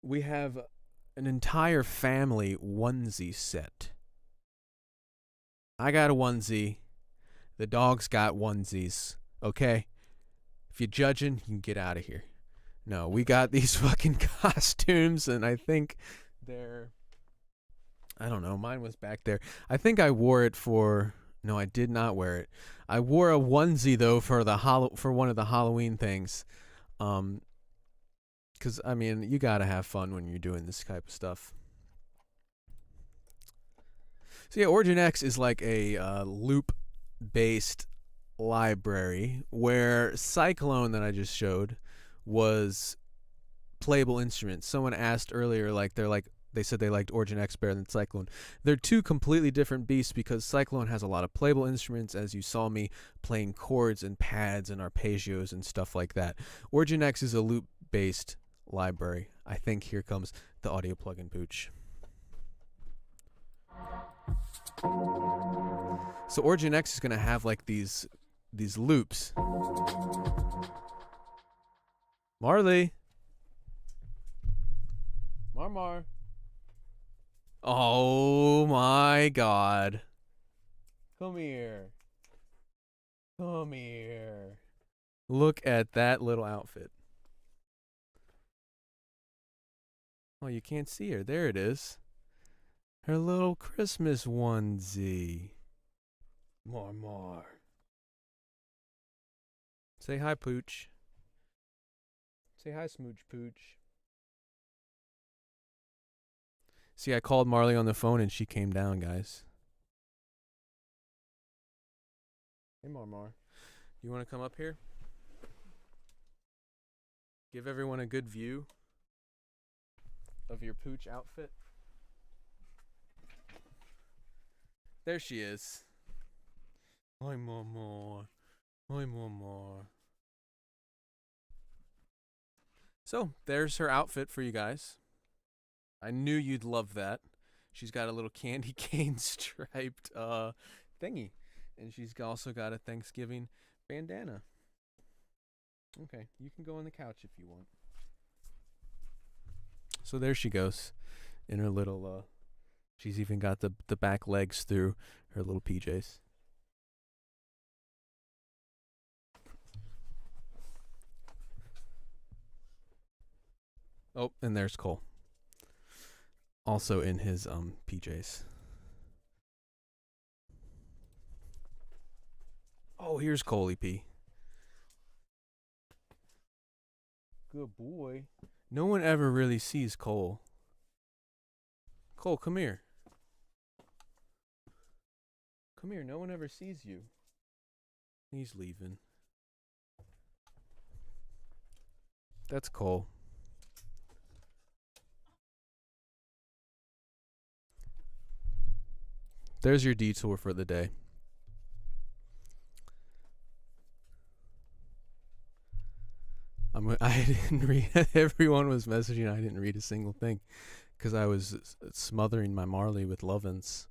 We have an entire family onesie set. I got a onesie. The dog's got onesies. Okay? If you're judging, you can get out of here. No, we got these fucking costumes, and I think they're... I don't know. Mine was back there. I think I wore it for... No, I did not wear it. I wore a onesie, though, for one of the Halloween things. Because, I mean, you gotta have fun when you're doing this type of stuff. So, yeah, Origin X is like a loop-based library where Cyclone that I just showed was playable instruments. Someone asked earlier, they said they liked Origin X better than Cyclone. They're two completely different beasts because Cyclone has a lot of playable instruments, as you saw me playing chords and pads and arpeggios and stuff like that. Origin X is a loop-based library. I think here comes the audio plugin pooch. So Origin X is going to have like these loops. Marley. Marmar. Oh my god. Come here. Come here. Look at that little outfit. Oh, you can't see her. There it is. Her little Christmas onesie. Marmar. Say hi, Pooch. Say hi, Smooch Pooch. See, I called Marley on the phone and she came down, guys. Hey, Marmar. You want to come up here? Give everyone a good view of your Pooch outfit. There she is. Hi, Marmar. Hi, Marmar. So, there's her outfit for you guys. I knew you'd love that. She's got a little candy cane striped thingy. And she's also got a Thanksgiving bandana. Okay, you can go on the couch if you want. So there she goes in her little, she's even got the back legs through her little PJs. Oh, and there's Cole. Also in his PJs. Oh, here's Coley P. Good boy. No one ever really sees Cole. Cole, come here. Come here. No one ever sees you. He's leaving. That's Cole. There's your detour for the day. I didn't read. Everyone was messaging. I didn't read a single thing because I was smothering my Marley with lovin's.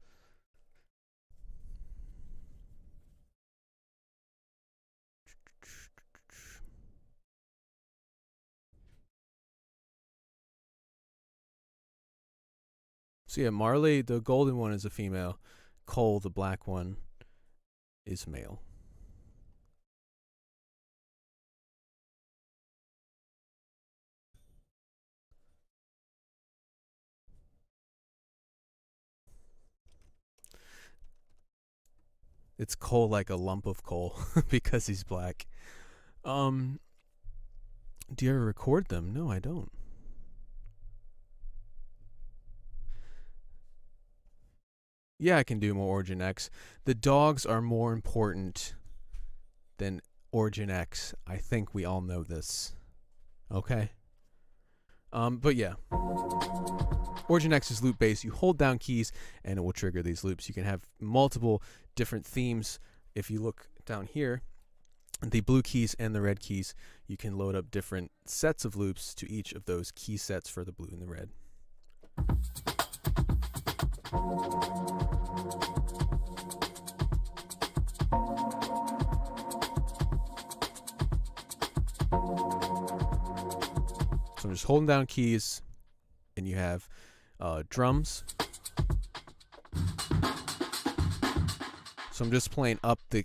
So yeah, Marley, the golden one, is a female. Cole, the black one, is male. It's coal like a lump of coal because he's black. Do you ever record them? No, I don't. Yeah, I can do more Origin X. The dogs are more important than Origin X. I think we all know this. Okay? But yeah. Origin X is loop based. You hold down keys and it will trigger these loops. You can have multiple different themes. If you look down here, the blue keys and the red keys, you can load up different sets of loops to each of those key sets for the blue and the red. So I'm just holding down keys, and you have drums. So I'm just playing up the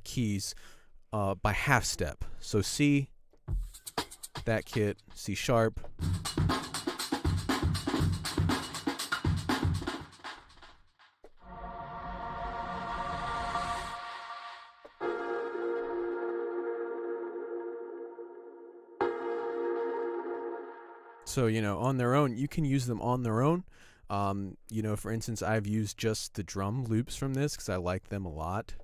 keys by half step. So C, that kit, C sharp. So, on their own, you can use them on their own. For instance, I've used just the drum loops from this because I like them a lot.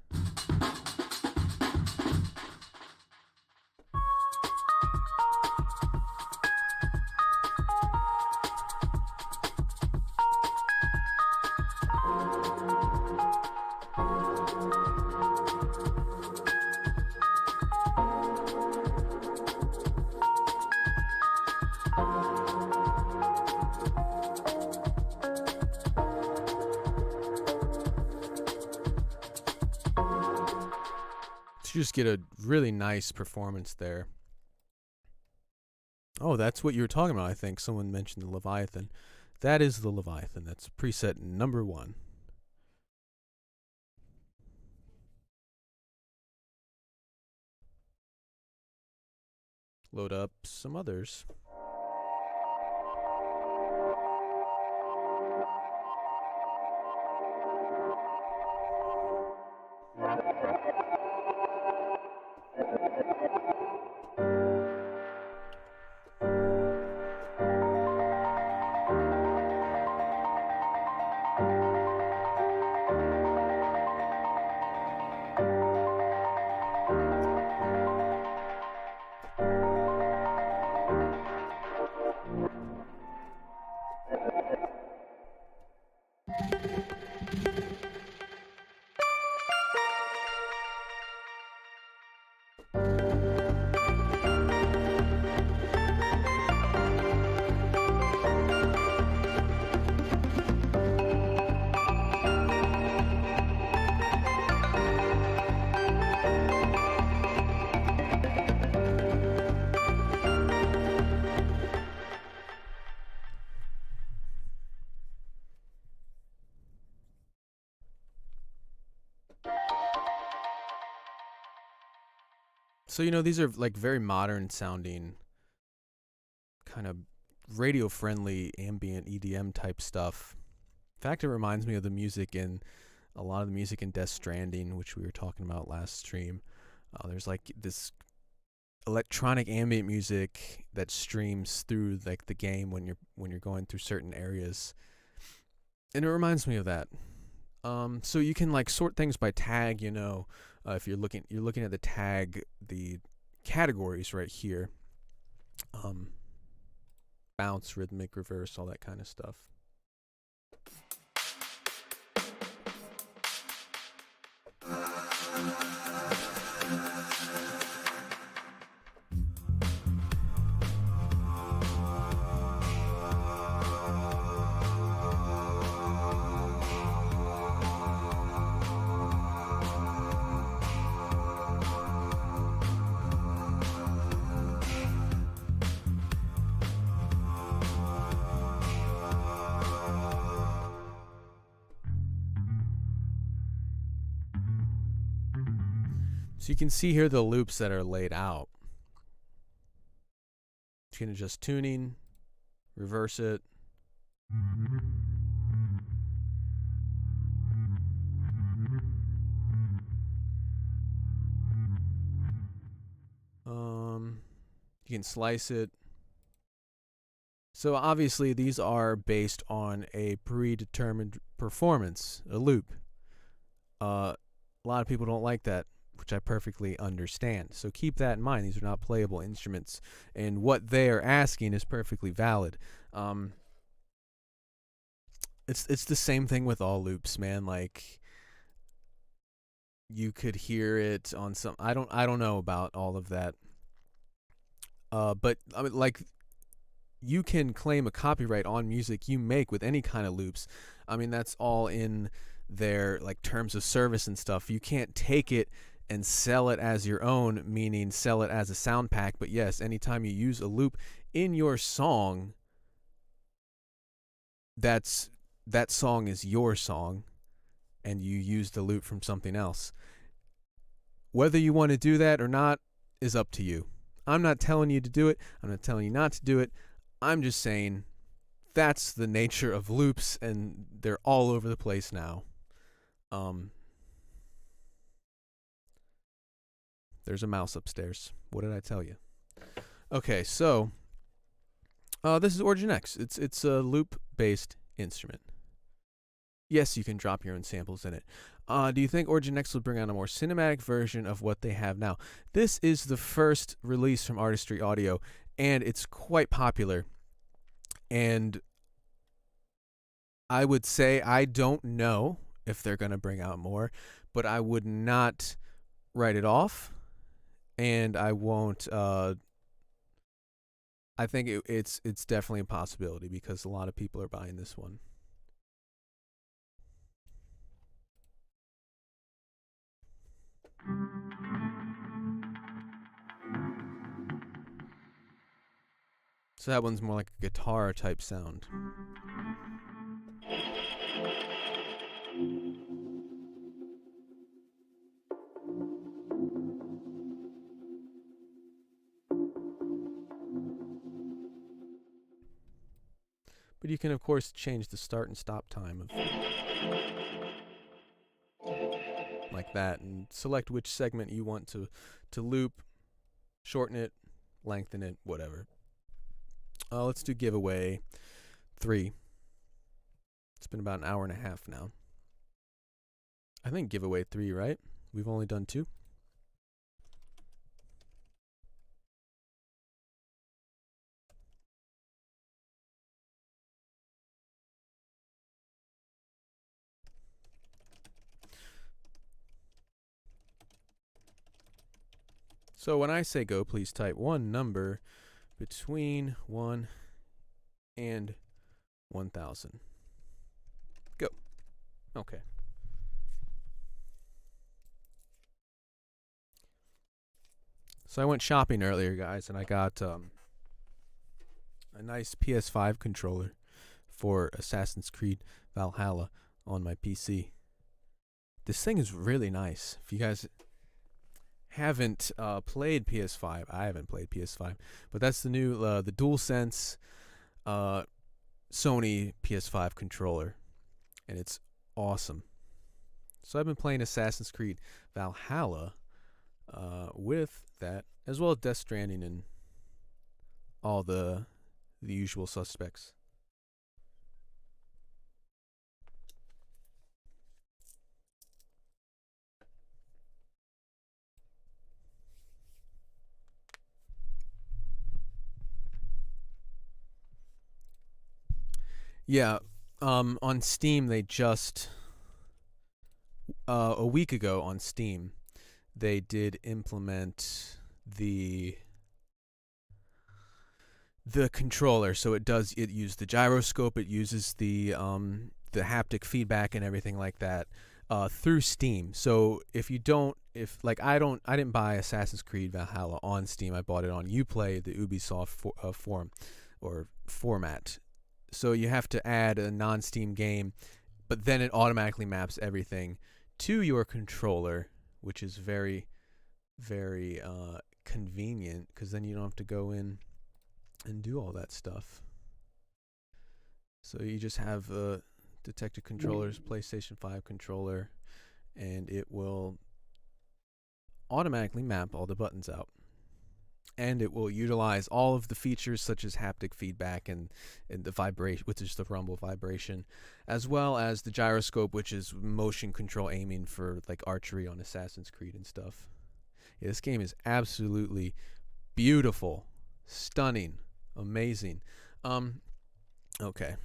You just get a really nice performance there. Oh, that's what you were talking about. I think someone mentioned the Leviathan. That is the Leviathan. That's preset number 1. Load up some others. So, these are like very modern sounding, kind of radio friendly ambient EDM type stuff. In fact, it reminds me of the music in a lot of the music in Death Stranding, which we were talking about last stream. There's like this electronic ambient music that streams through like the game when you're going through certain areas, and it reminds me of that. So you can like sort things by tag. If you're looking at the tag, the categories right here. Bounce, rhythmic, reverse, all that kind of stuff. So you can see here the loops that are laid out. You can adjust tuning, reverse it. You can slice it. So obviously these are based on a predetermined performance, a loop. A lot of people don't like that, which I perfectly understand. So keep that in mind. These are not playable instruments, and what they are asking is perfectly valid. It's the same thing with all loops, man. Like, you could hear it on some. I don't know about all of that. But I mean, like, you can claim a copyright on music you make with any kind of loops. I mean, that's all in their like terms of service and stuff. You can't take it and sell it as your own, meaning sell it as a sound pack. But yes, anytime you use a loop in your song, that song is your song, and you use the loop from something else. Whether you want to do that or not is up to you. I'm not telling you to do it. I'm not telling you not to do it. I'm just saying that's the nature of loops, and they're all over the place now. There's a mouse upstairs. What did I tell you? Okay, so this is Origin X. It's a loop-based instrument. Yes, you can drop your own samples in it. Do you think Origin X will bring out a more cinematic version of what they have now? This is the first release from Artistry Audio, and it's quite popular. And I would say I don't know if they're going to bring out more, but I would not write it off, and I won't. I think it's definitely a possibility because a lot of people are buying this one. So that one's more like a guitar type sound. But you can, of course, change the start and stop time of like that and select which segment you want to loop, shorten it, lengthen it, whatever. Let's do giveaway 3. It's been about an hour and a half now. I think giveaway 3, right? We've only done 2. So when I say go, please type one number between 1 and 1,000. Go. Okay. So I went shopping earlier, guys, and I got a nice PS5 controller for Assassin's Creed Valhalla on my PC. This thing is really nice. If you guys haven't played PS5, I haven't played PS5, but that's the new the DualSense Sony PS5 controller, and it's awesome. So I've been playing Assassin's Creed Valhalla with that, as well as Death Stranding and all the usual suspects. Yeah, on Steam they just a week ago on Steam they did implement the controller, so it uses the gyroscope, it uses the haptic feedback and everything like that through Steam. So if you don't, I didn't buy Assassin's Creed Valhalla on Steam. I bought it on Uplay, the Ubisoft forum or format. So you have to add a non-Steam game, but then it automatically maps everything to your controller, which is very, very convenient because then you don't have to go in and do all that stuff. So you just have a Detective Controller's PlayStation 5 controller, and it will automatically map all the buttons out. And it will utilize all of the features such as haptic feedback and the vibration, which is the rumble vibration, as well as the gyroscope, which is motion control aiming for like archery on Assassin's Creed and stuff. Yeah, this game is absolutely beautiful, stunning, amazing. Okay.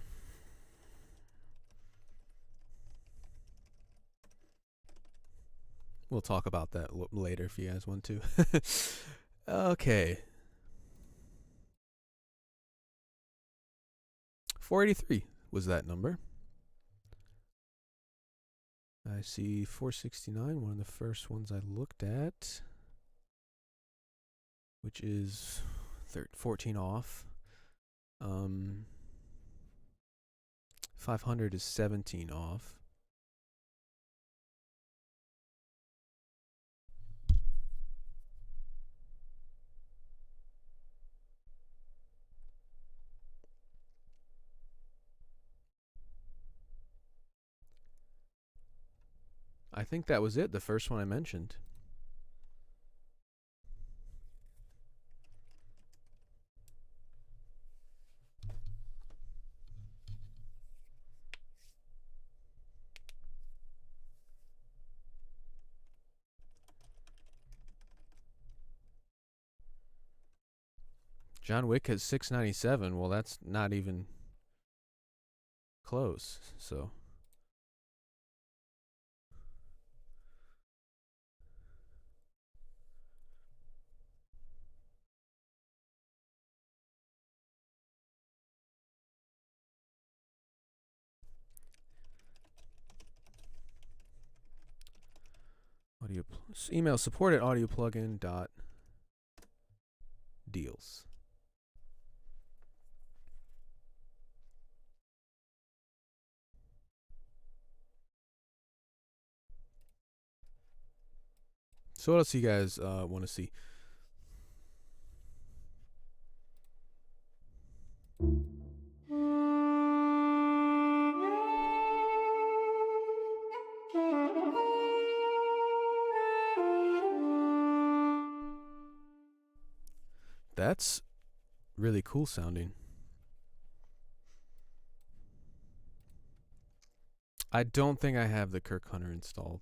We'll talk about that later if you guys want to. Okay. 483 was that number. I see 469, one of the first ones I looked at, which is 14 off. 500 is 17 off. I think that was it, the first one I mentioned. John Wick has 697. Well, that's not even close. So email support at audioplugin.deals. So what else do you guys want to see? That's really cool sounding. I don't think I have the Kirk Hunter installed.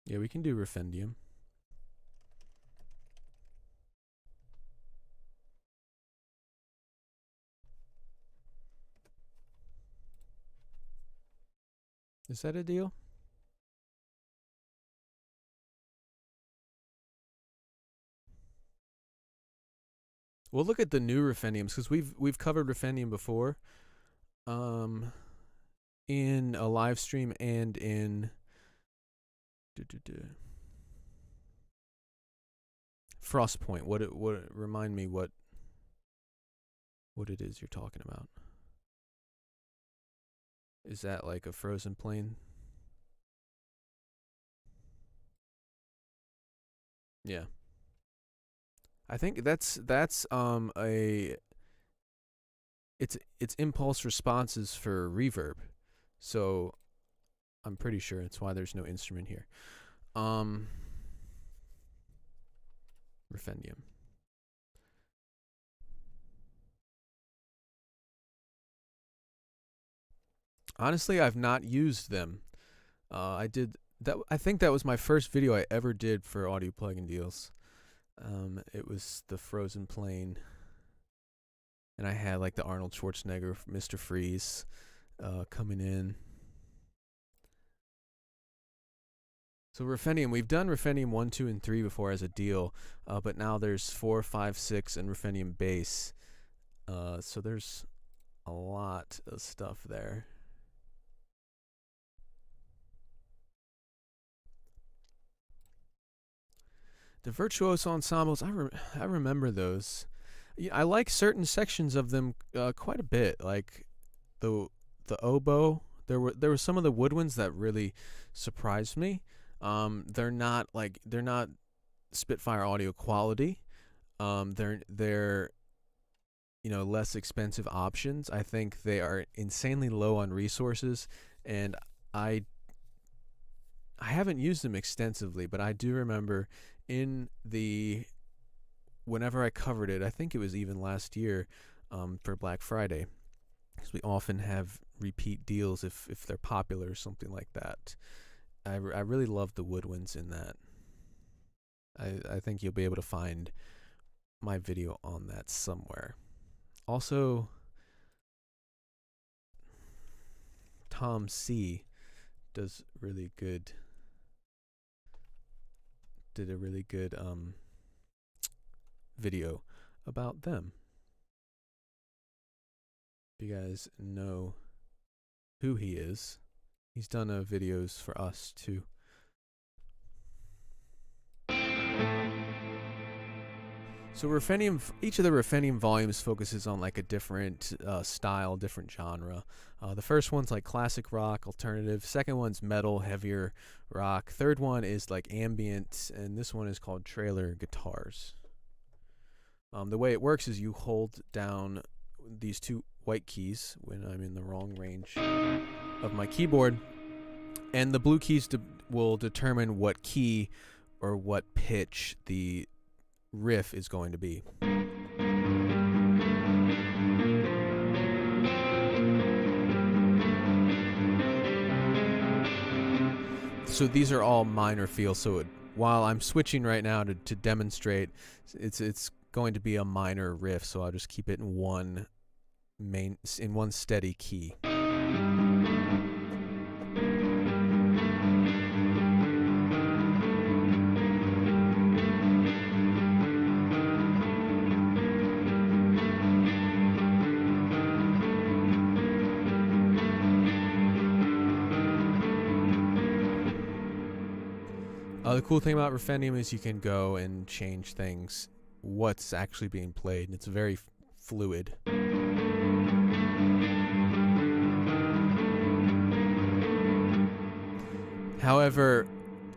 Yeah, we can do Refendium. Is that a deal? We'll look at the new Refendiums because we've covered Refendium before, in a live stream and in Frostpoint. What remind me what it is you're talking about? Is that like a frozen plane? Yeah. I think that's it's impulse responses for reverb. So I'm pretty sure it's why there's no instrument here. Refendium. Honestly, I've not used them. I did that. I think that was my first video I ever did for audio plugin deals. It was the frozen plane, and I had like the Arnold Schwarzenegger, Mr. Freeze, coming in. So Refendium, we've done Refendium 1, 2, and 3 before as a deal, but now there's 4, 5, 6, and Refendium bass. So there's a lot of stuff there. The Virtuoso Ensembles, I remember those. I like certain sections of them quite a bit, like the oboe. There were some of the woodwinds that really surprised me. They're not Spitfire audio quality. They're less expensive options. I think they are insanely low on resources, and I haven't used them extensively, but I do remember whenever I covered it, I think it was even last year, for Black Friday, because we often have repeat deals if they're popular or something like that. I really love the woodwinds in that. I think you'll be able to find my video on that somewhere. Also, Tom C. does really good. Did a really good video about them. If you guys know who he is, he's done videos for us too. So Ruthenium, each of the Ruthenium volumes focuses on like a different style, different genre. The first one's like classic rock, alternative. Second one's metal, heavier rock. Third one is like ambient, and this one is called trailer guitars. The way it works is you hold down these two white keys when I'm in the wrong range of my keyboard, and the blue keys will determine what key or what pitch the riff is going to be. So these are all minor feels. So while I'm switching right now to demonstrate, it's going to be a minor riff. So I'll just keep it in one steady key. The cool thing about Ruthenium is you can go and change things, what's actually being played, and it's very fluid. However,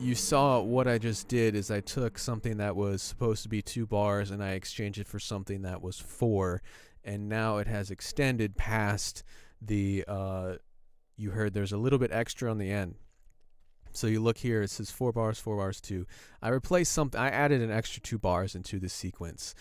you saw what I just did is I took something that was supposed to be 2 bars and I exchanged it for something that was 4, and now it has extended past the, you heard there's a little bit extra on the end. So you look here, it says 4 bars, 4 bars, 2. I replaced something, I added an extra 2 bars into the sequence.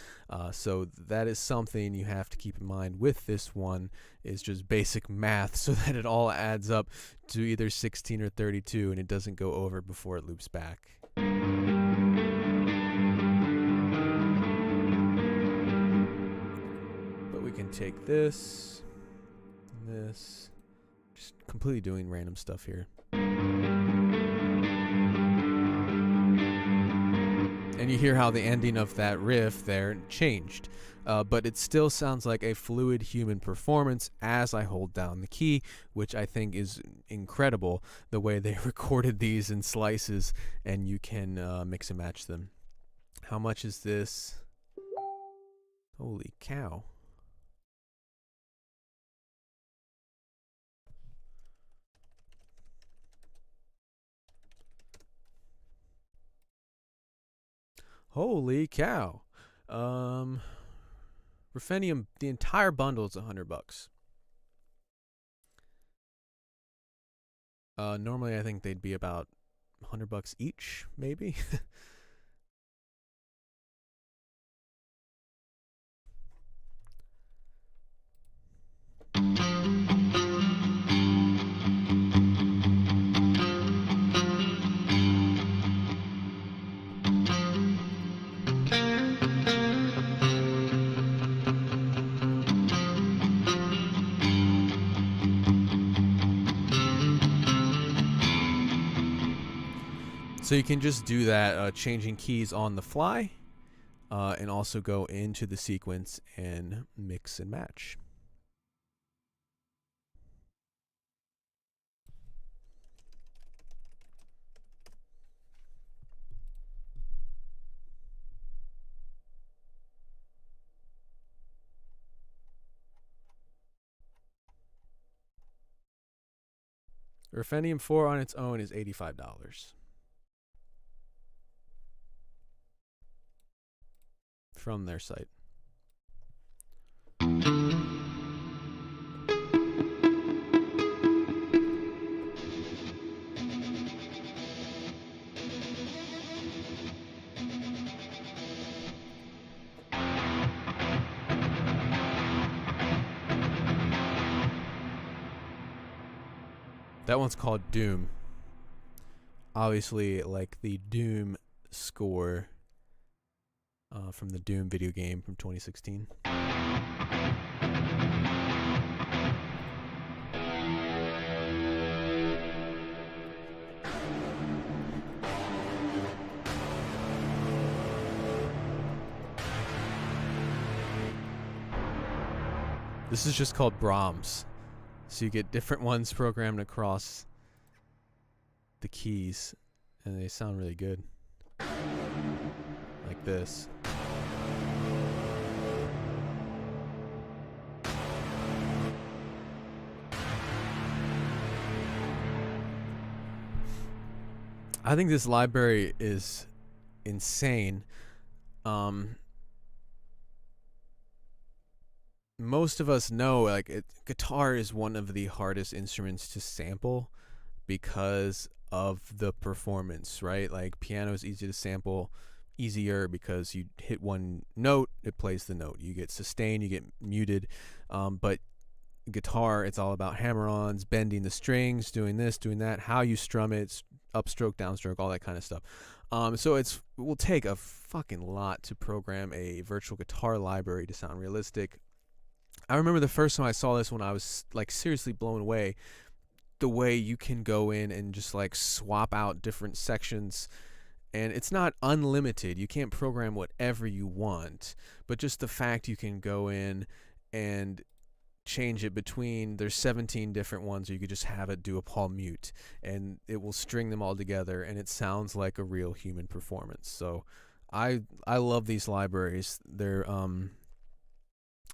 So that is something you have to keep in mind with this one, is just basic math so that it all adds up to either 16 or 32 and it doesn't go over before it loops back. But we can take this, and this, just completely doing random stuff here. And you hear how the ending of that riff there changed. But it still sounds like a fluid human performance as I hold down the key, which I think is incredible, the way they recorded these in slices, and you can mix and match them. How much is this? Holy cow. Holy cow. Ruthenium, the entire bundle is $100. Normally I think they'd be about $100 each, maybe. So you can just do that, changing keys on the fly, and also go into the sequence and mix and match. Ruthenium 4 on its own is $85. From their site. That one's called Doom. Obviously, like the Doom score from the Doom video game from 2016. This is just called Brahms. So you get different ones programmed across the keys, and they sound really good. Like this. I think this library is insane. Most of us know, like, guitar is one of the hardest instruments to sample because of the performance, right? Like, piano is easy to sample, easier because you hit one note, it plays the note. You get sustain, you get muted. But guitar, it's all about hammer-ons, bending the strings, doing this, doing that, how you strum it, upstroke, downstroke, all that kind of stuff. So it will take a fucking lot to program a virtual guitar library to sound realistic. I remember the first time I saw this when I was like seriously blown away. The way you can go in and just like swap out different sections, and it's not unlimited. You can't program whatever you want, but just the fact you can go in and change it between, there's 17 different ones, or you could just have it do a palm mute and it will string them all together and it sounds like a real human performance. So I love these libraries. They're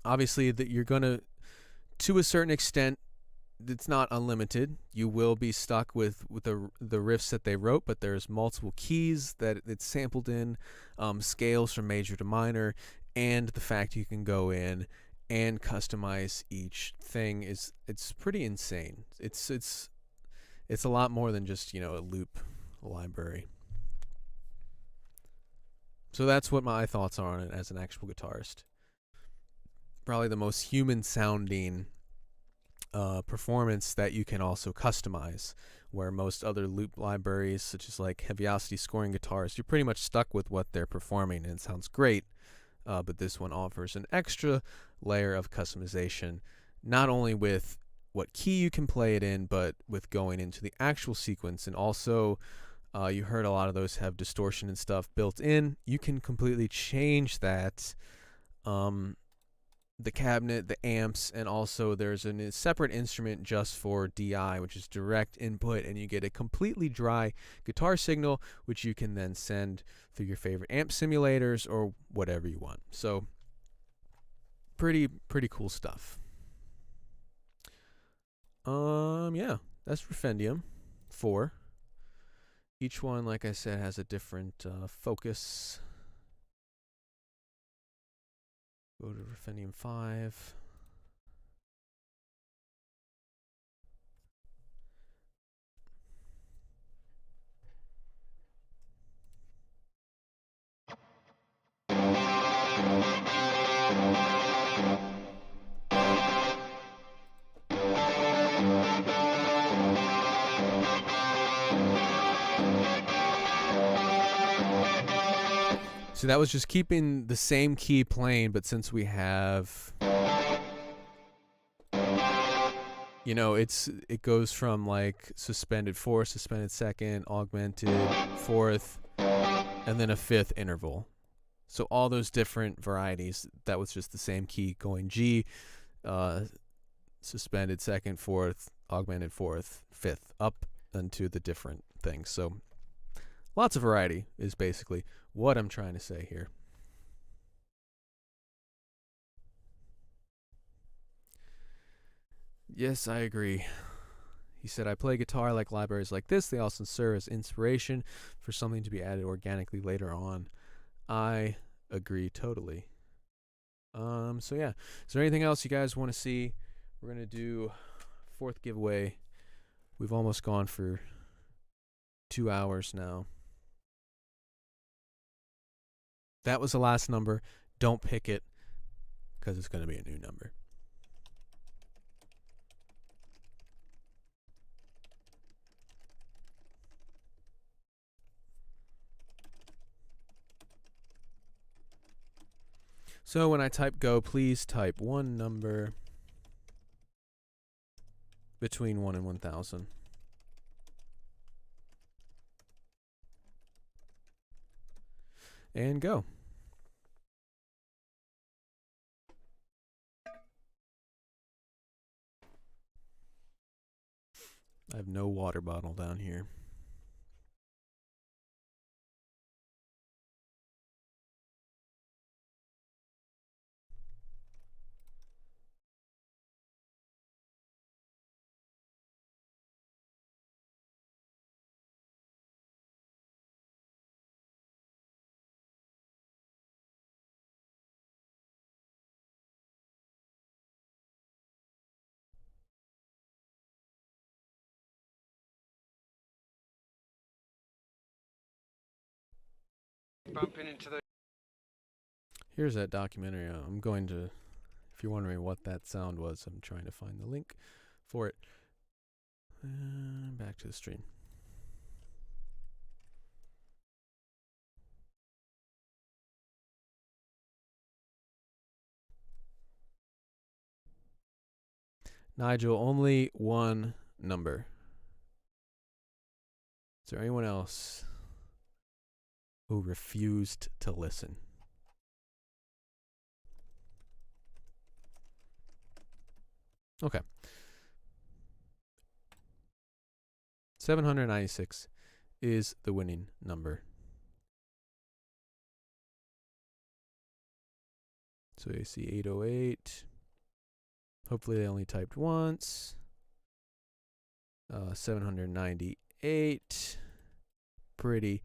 obviously that you're gonna, to a certain extent, it's not unlimited. You will be stuck with the riffs that they wrote, but there's multiple keys that it's sampled in, scales from major to minor, and the fact you can go in and customize each thing it's pretty insane. It's a lot more than just, a loop library. So that's what my thoughts are on it as an actual guitarist. Probably the most human sounding performance that you can also customize, where most other loop libraries, such as like Heaviosity scoring guitars, you're pretty much stuck with what they're performing and it sounds great. But this one offers an extra layer of customization, not only with what key you can play it in, but with going into the actual sequence. And also, you heard a lot of those have distortion and stuff built in. You can completely change that. The cabinet, the amps, and also there's a separate instrument just for DI, which is direct input, and you get a completely dry guitar signal, which you can then send through your favorite amp simulators or whatever you want. So pretty cool stuff. Yeah, that's Rifendium 4. Each one, like I said, has a different focus. Go to Rifendium 5. So that was just keeping the same key playing, but since we have, it goes from like suspended fourth, suspended second, augmented fourth, and then a fifth interval. So all those different varieties, that was just the same key going G, suspended second, fourth, augmented fourth, fifth, up into the different things. So lots of variety is basically what I'm trying to say here. Yes, I agree. He said, I play guitar like libraries like this. They also serve as inspiration for something to be added organically later on. I agree totally. So yeah. Is there anything else you guys want to see? We're going to do fourth giveaway. We've almost gone for 2 hours now. That was the last number. Don't pick it because it's going to be a new number. So when I type go, please type one number between 1 and 1,000. And go. I have no water bottle down here. Bumping into the. Here's that documentary. I'm going to, if you're wondering what that sound was, I'm trying to find the link for it. And back to the stream. Nigel, only one number. Is there anyone else who refused to listen? Okay. 796 is the winning number. So you see 808. Hopefully they only typed once. 798. Pretty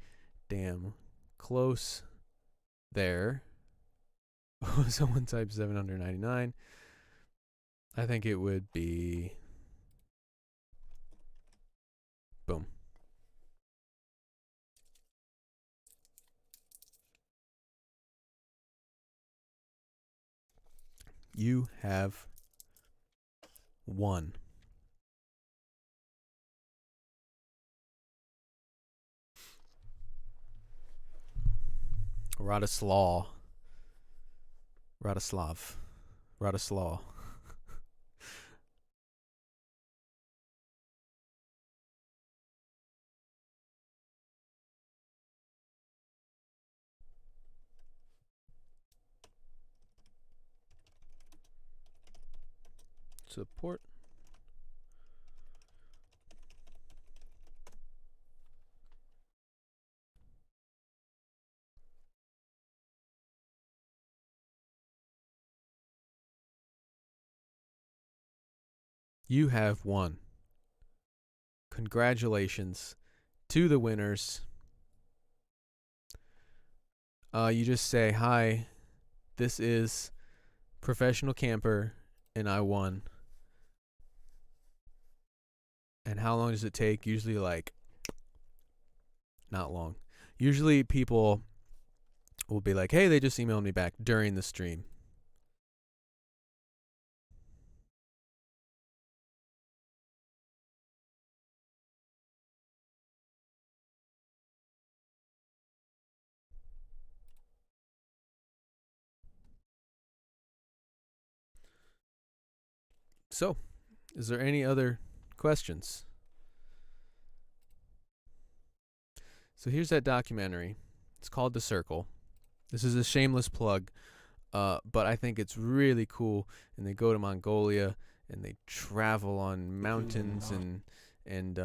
damn close there. Someone typed 799. I think it would be... Boom. You have won. Radislav. Support. You have won. Congratulations to the winners. You just say, hi, this is Professional Camper, and I won. And how long does it take? Usually, like, not long. Usually people will be like, hey, they just emailed me back during the stream. So, is there any other questions? So here's that documentary. It's called The Circle. This is a shameless plug, but I think it's really cool. And they go to Mongolia and they travel on mountains and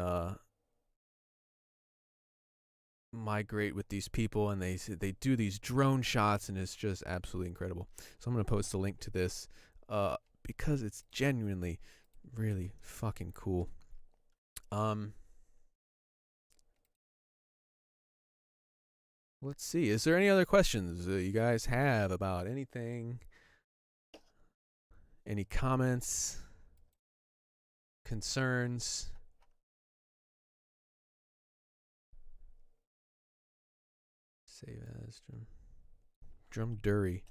migrate with these people, and they do these drone shots, and it's just absolutely incredible. So I'm gonna post a link to this because it's genuinely really fucking cool. Let's see. Is there any other questions you guys have about anything? Any comments? Concerns? Save as drum Dury.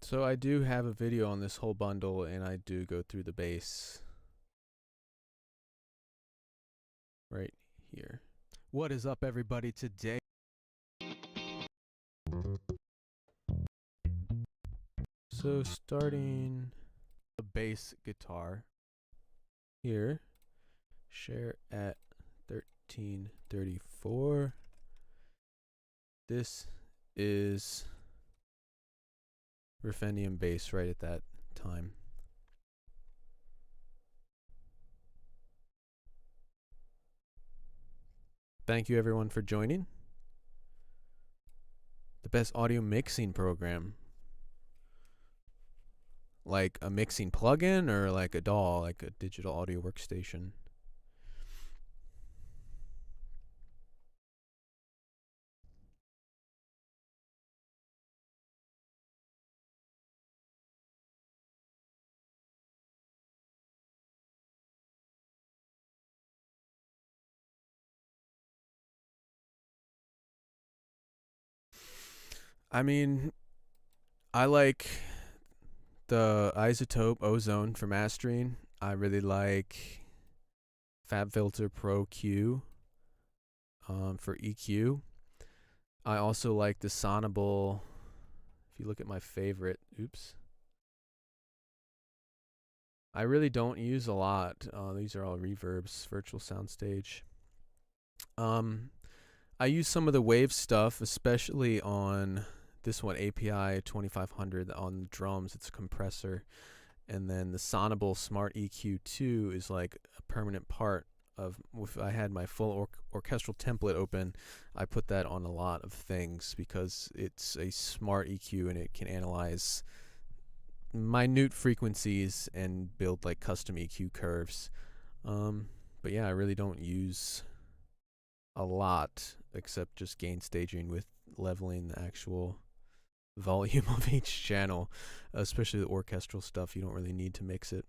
So I do have a video on this whole bundle, and I do go through the bass right here. What is up, everybody, today? So starting bass guitar here. Share at 1334. This is Rifendium bass right at that time. Thank you everyone for joining. The best audio mixing program. Like a mixing plugin or like a DAW, like a digital audio workstation? I mean, I like the Isotope Ozone for mastering. I really like FabFilter Pro Q for EQ. I also like the Sonable. If you look at my favorite, I really don't use a lot. These are all reverbs, virtual soundstage. I use some of the wave stuff, especially on this one, API 2500 on the drums. It's a compressor. And then the Sonable Smart EQ2 is like a permanent part of, if I had my full orchestral template open, I put that on a lot of things because it's a smart EQ and it can analyze minute frequencies and build like custom EQ curves. But yeah, I really don't use a lot except just gain staging with leveling the actual volume of each channel, especially the orchestral stuff. You don't really need to mix it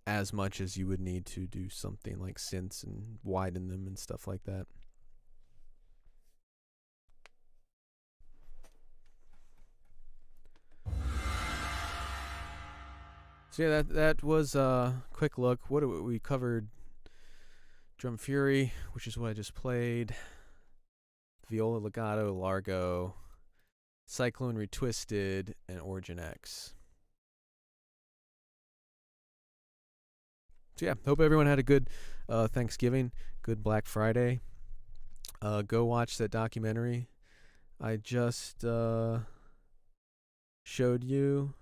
as much as you would need to do something like synths and widen them and stuff like that. So yeah, that was a quick look. What we covered: Drum Fury, which is what I just played, Viola Legato, Largo, Cyclone Retwisted, and Origin X. So yeah, hope everyone had a good Thanksgiving, good Black Friday. Go watch that documentary I just showed you.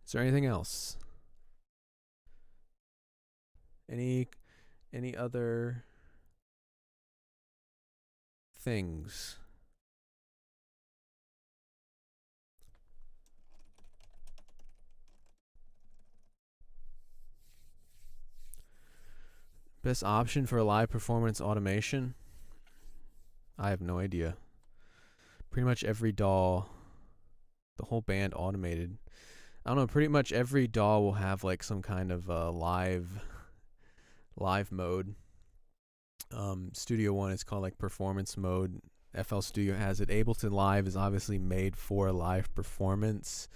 Is there anything else? Any other things? Best option for live performance automation? I have no idea. Pretty much every DAW, the whole band automated. I don't know, pretty much every DAW will have like some kind of live mode. Studio One is called like performance mode. FL Studio has it. Ableton Live is obviously made for live performance.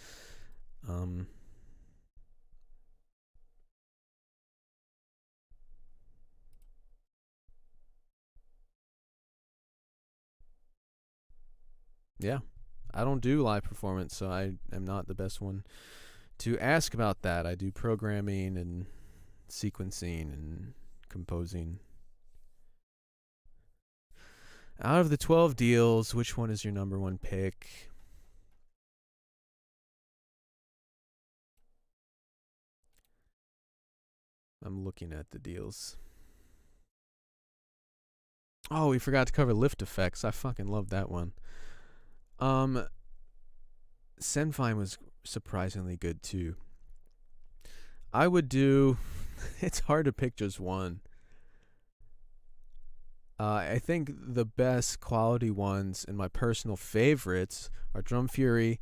Yeah, I don't do live performance, so I am not the best one to ask about that. I do programming and sequencing and composing. Out of the 12 deals, which one is your number one pick? I'm looking at the deals. Oh, we forgot to cover lift effects. I fucking love that one. Senfine was surprisingly good too. I would do it's hard to pick just one. I think the best quality ones and my personal favorites are Drum Fury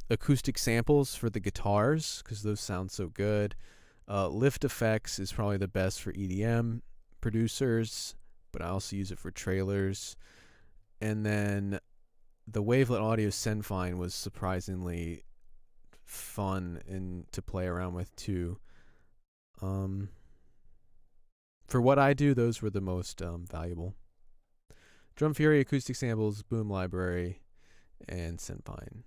acoustic samples for the guitars because those sound so good. Lift Effects is probably the best for EDM producers, but I also use it for trailers. And then the Wavelet Audio Senfine was surprisingly fun and to play around with too. For what I do, those were the most valuable. Drum Fury, Acoustic Samples, Boom Library, and Synfine.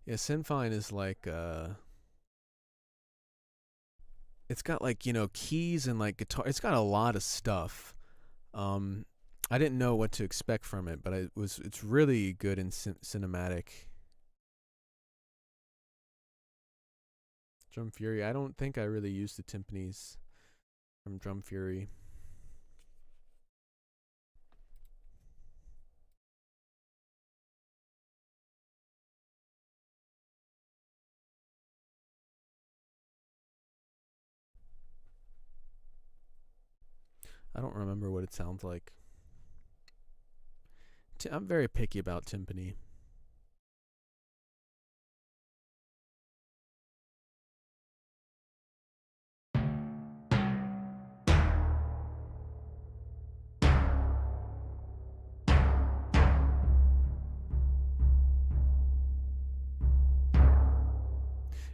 Yeah, Synfine is like it's got like, you know, keys and like guitar. It's got a lot of stuff. I didn't know what to expect from it, but it's really good in cinematic. Drum Fury. I don't think I really used the timpanis from Drum Fury. I don't remember what it sounds like. I'm very picky about timpani.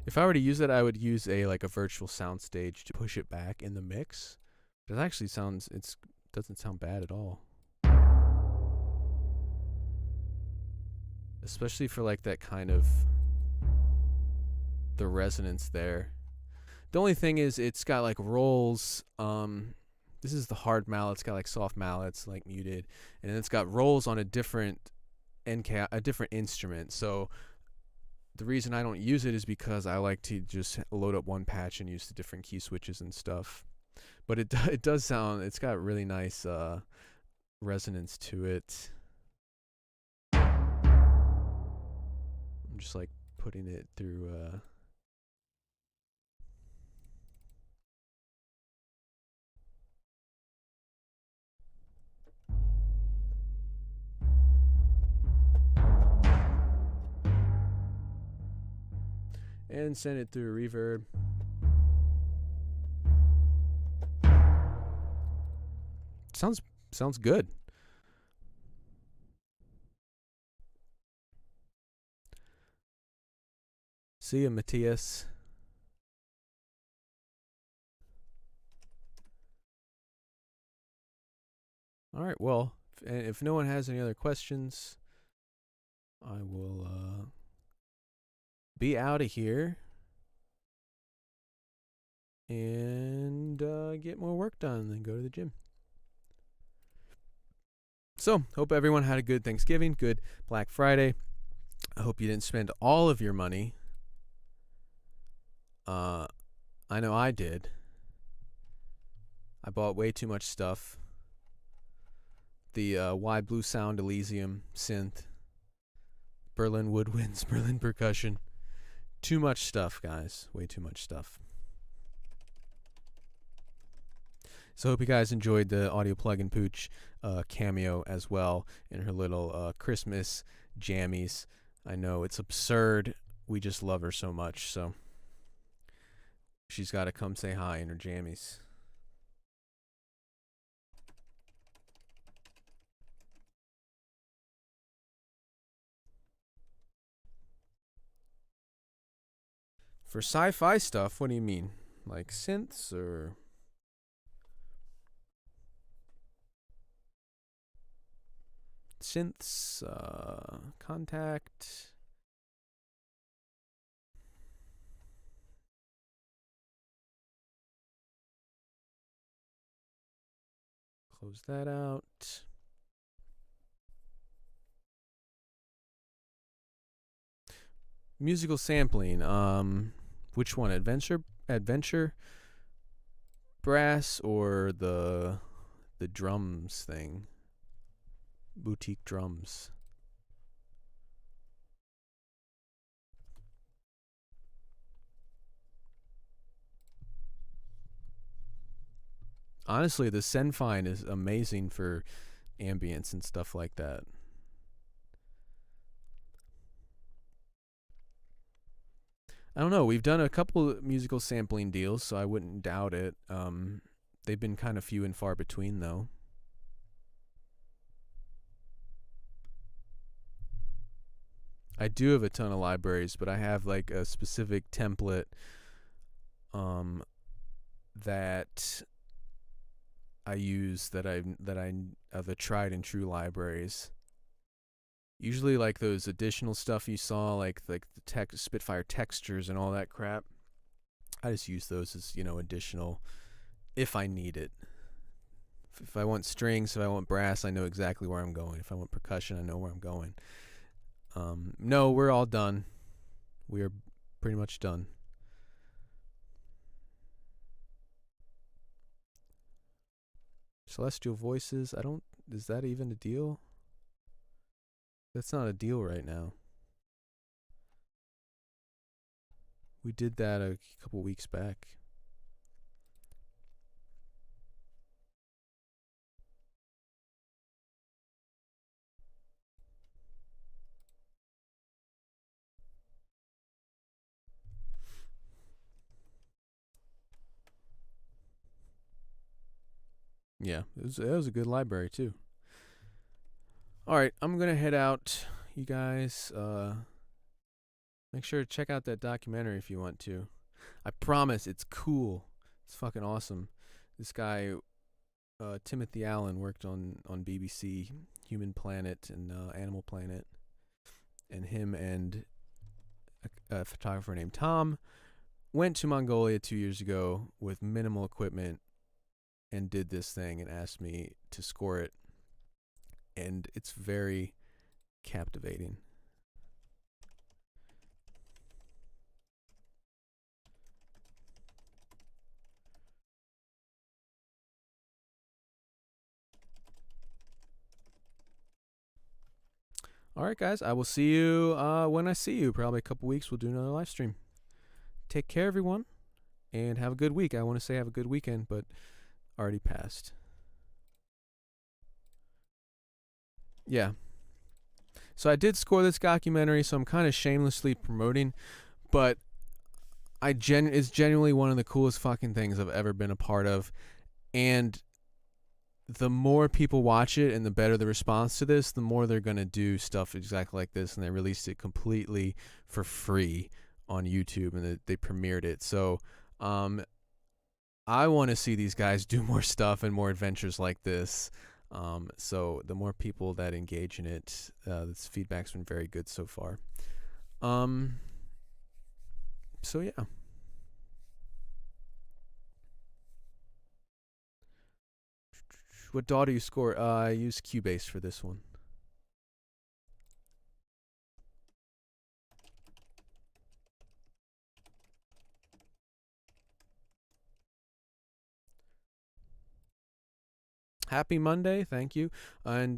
If I were to use it, I would use a virtual soundstage to push it back in the mix. It actually doesn't sound bad at all. Especially for like that kind of the resonance there. The only thing is it's got like rolls. This is the hard mallet. It's got like soft mallets, like muted, and then it's got rolls on a different instrument. So the reason I don't use it is because I like to just load up one patch and use the different key switches and stuff. But it does sound. It's got really nice resonance to it. I'm just like putting it through. And send it through a reverb. Sounds good. See ya, Matthias. All right, well, if no one has any other questions, I will be out of here and get more work done and then go to the gym. So, hope everyone had a good Thanksgiving, good Black Friday. I hope you didn't spend all of your money. I know I did. I bought way too much stuff. The Y Blue Sound Elysium synth, Berlin Woodwinds, Berlin Percussion. Too much stuff, guys. Way too much stuff. So hope you guys enjoyed the Audio Plug-in Pooch cameo as well in her little Christmas jammies. I know it's absurd. We just love her so much, so she's got to come say hi in her jammies. For sci-fi stuff, what do you mean? Like synths or... Synths, Contact... Close that out. Musical sampling. Which one? Adventure brass or the drums thing? Boutique drums. Honestly, the Synfine is amazing for ambience and stuff like that. I don't know. We've done a couple of musical sampling deals, so I wouldn't doubt it. They've been kind of few and far between, though. I do have a ton of libraries, but I have like a specific template that I use that I of the tried and true libraries. Usually like those additional stuff you saw, like the Spitfire textures and all that crap. I just use those as, additional if I need it. If I want strings, if I want brass, I know exactly where I'm going. If I want percussion, I know where I'm going. No, we're all done. We are pretty much done. Celestial Voices, is that even a deal? That's not a deal right now. We did that a couple weeks back. Yeah, it was a good library too. All right, I'm gonna head out. You guys, make sure to check out that documentary if you want to. I promise it's cool. It's fucking awesome. This guy, Timothy Allen, worked on BBC Human Planet and Animal Planet, and him and a photographer named Tom went to Mongolia 2 years ago with minimal equipment and did this thing and asked me to score it, and it's very captivating. All right, guys, I will see you when I see you. Probably a couple weeks. We'll do another live stream. Take care, everyone, and have a good week. I want to say have a good weekend, but already passed. Yeah. So I did score this documentary, so I'm kind of shamelessly promoting, but it's genuinely one of the coolest fucking things I've ever been a part of, and the more people watch it and the better the response to this, the more they're going to do stuff exactly like this, and they released it completely for free on YouTube, and they premiered it. So I want to see these guys do more stuff and more adventures like this. So the more people that engage in it, this feedback's been very good so far. So yeah. What DAW do you score? I use Cubase for this one. Happy Monday, thank you. And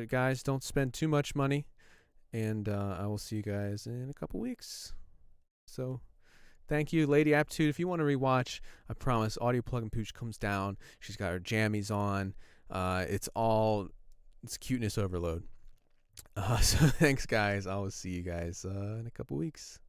guys, don't spend too much money. And I will see you guys in a couple weeks. So thank you, Lady Aptitude. If you want to rewatch, I promise, Audio Plug and Pooch comes down. She's got her jammies on. It's cuteness overload. So thanks, guys. I will see you guys in a couple weeks.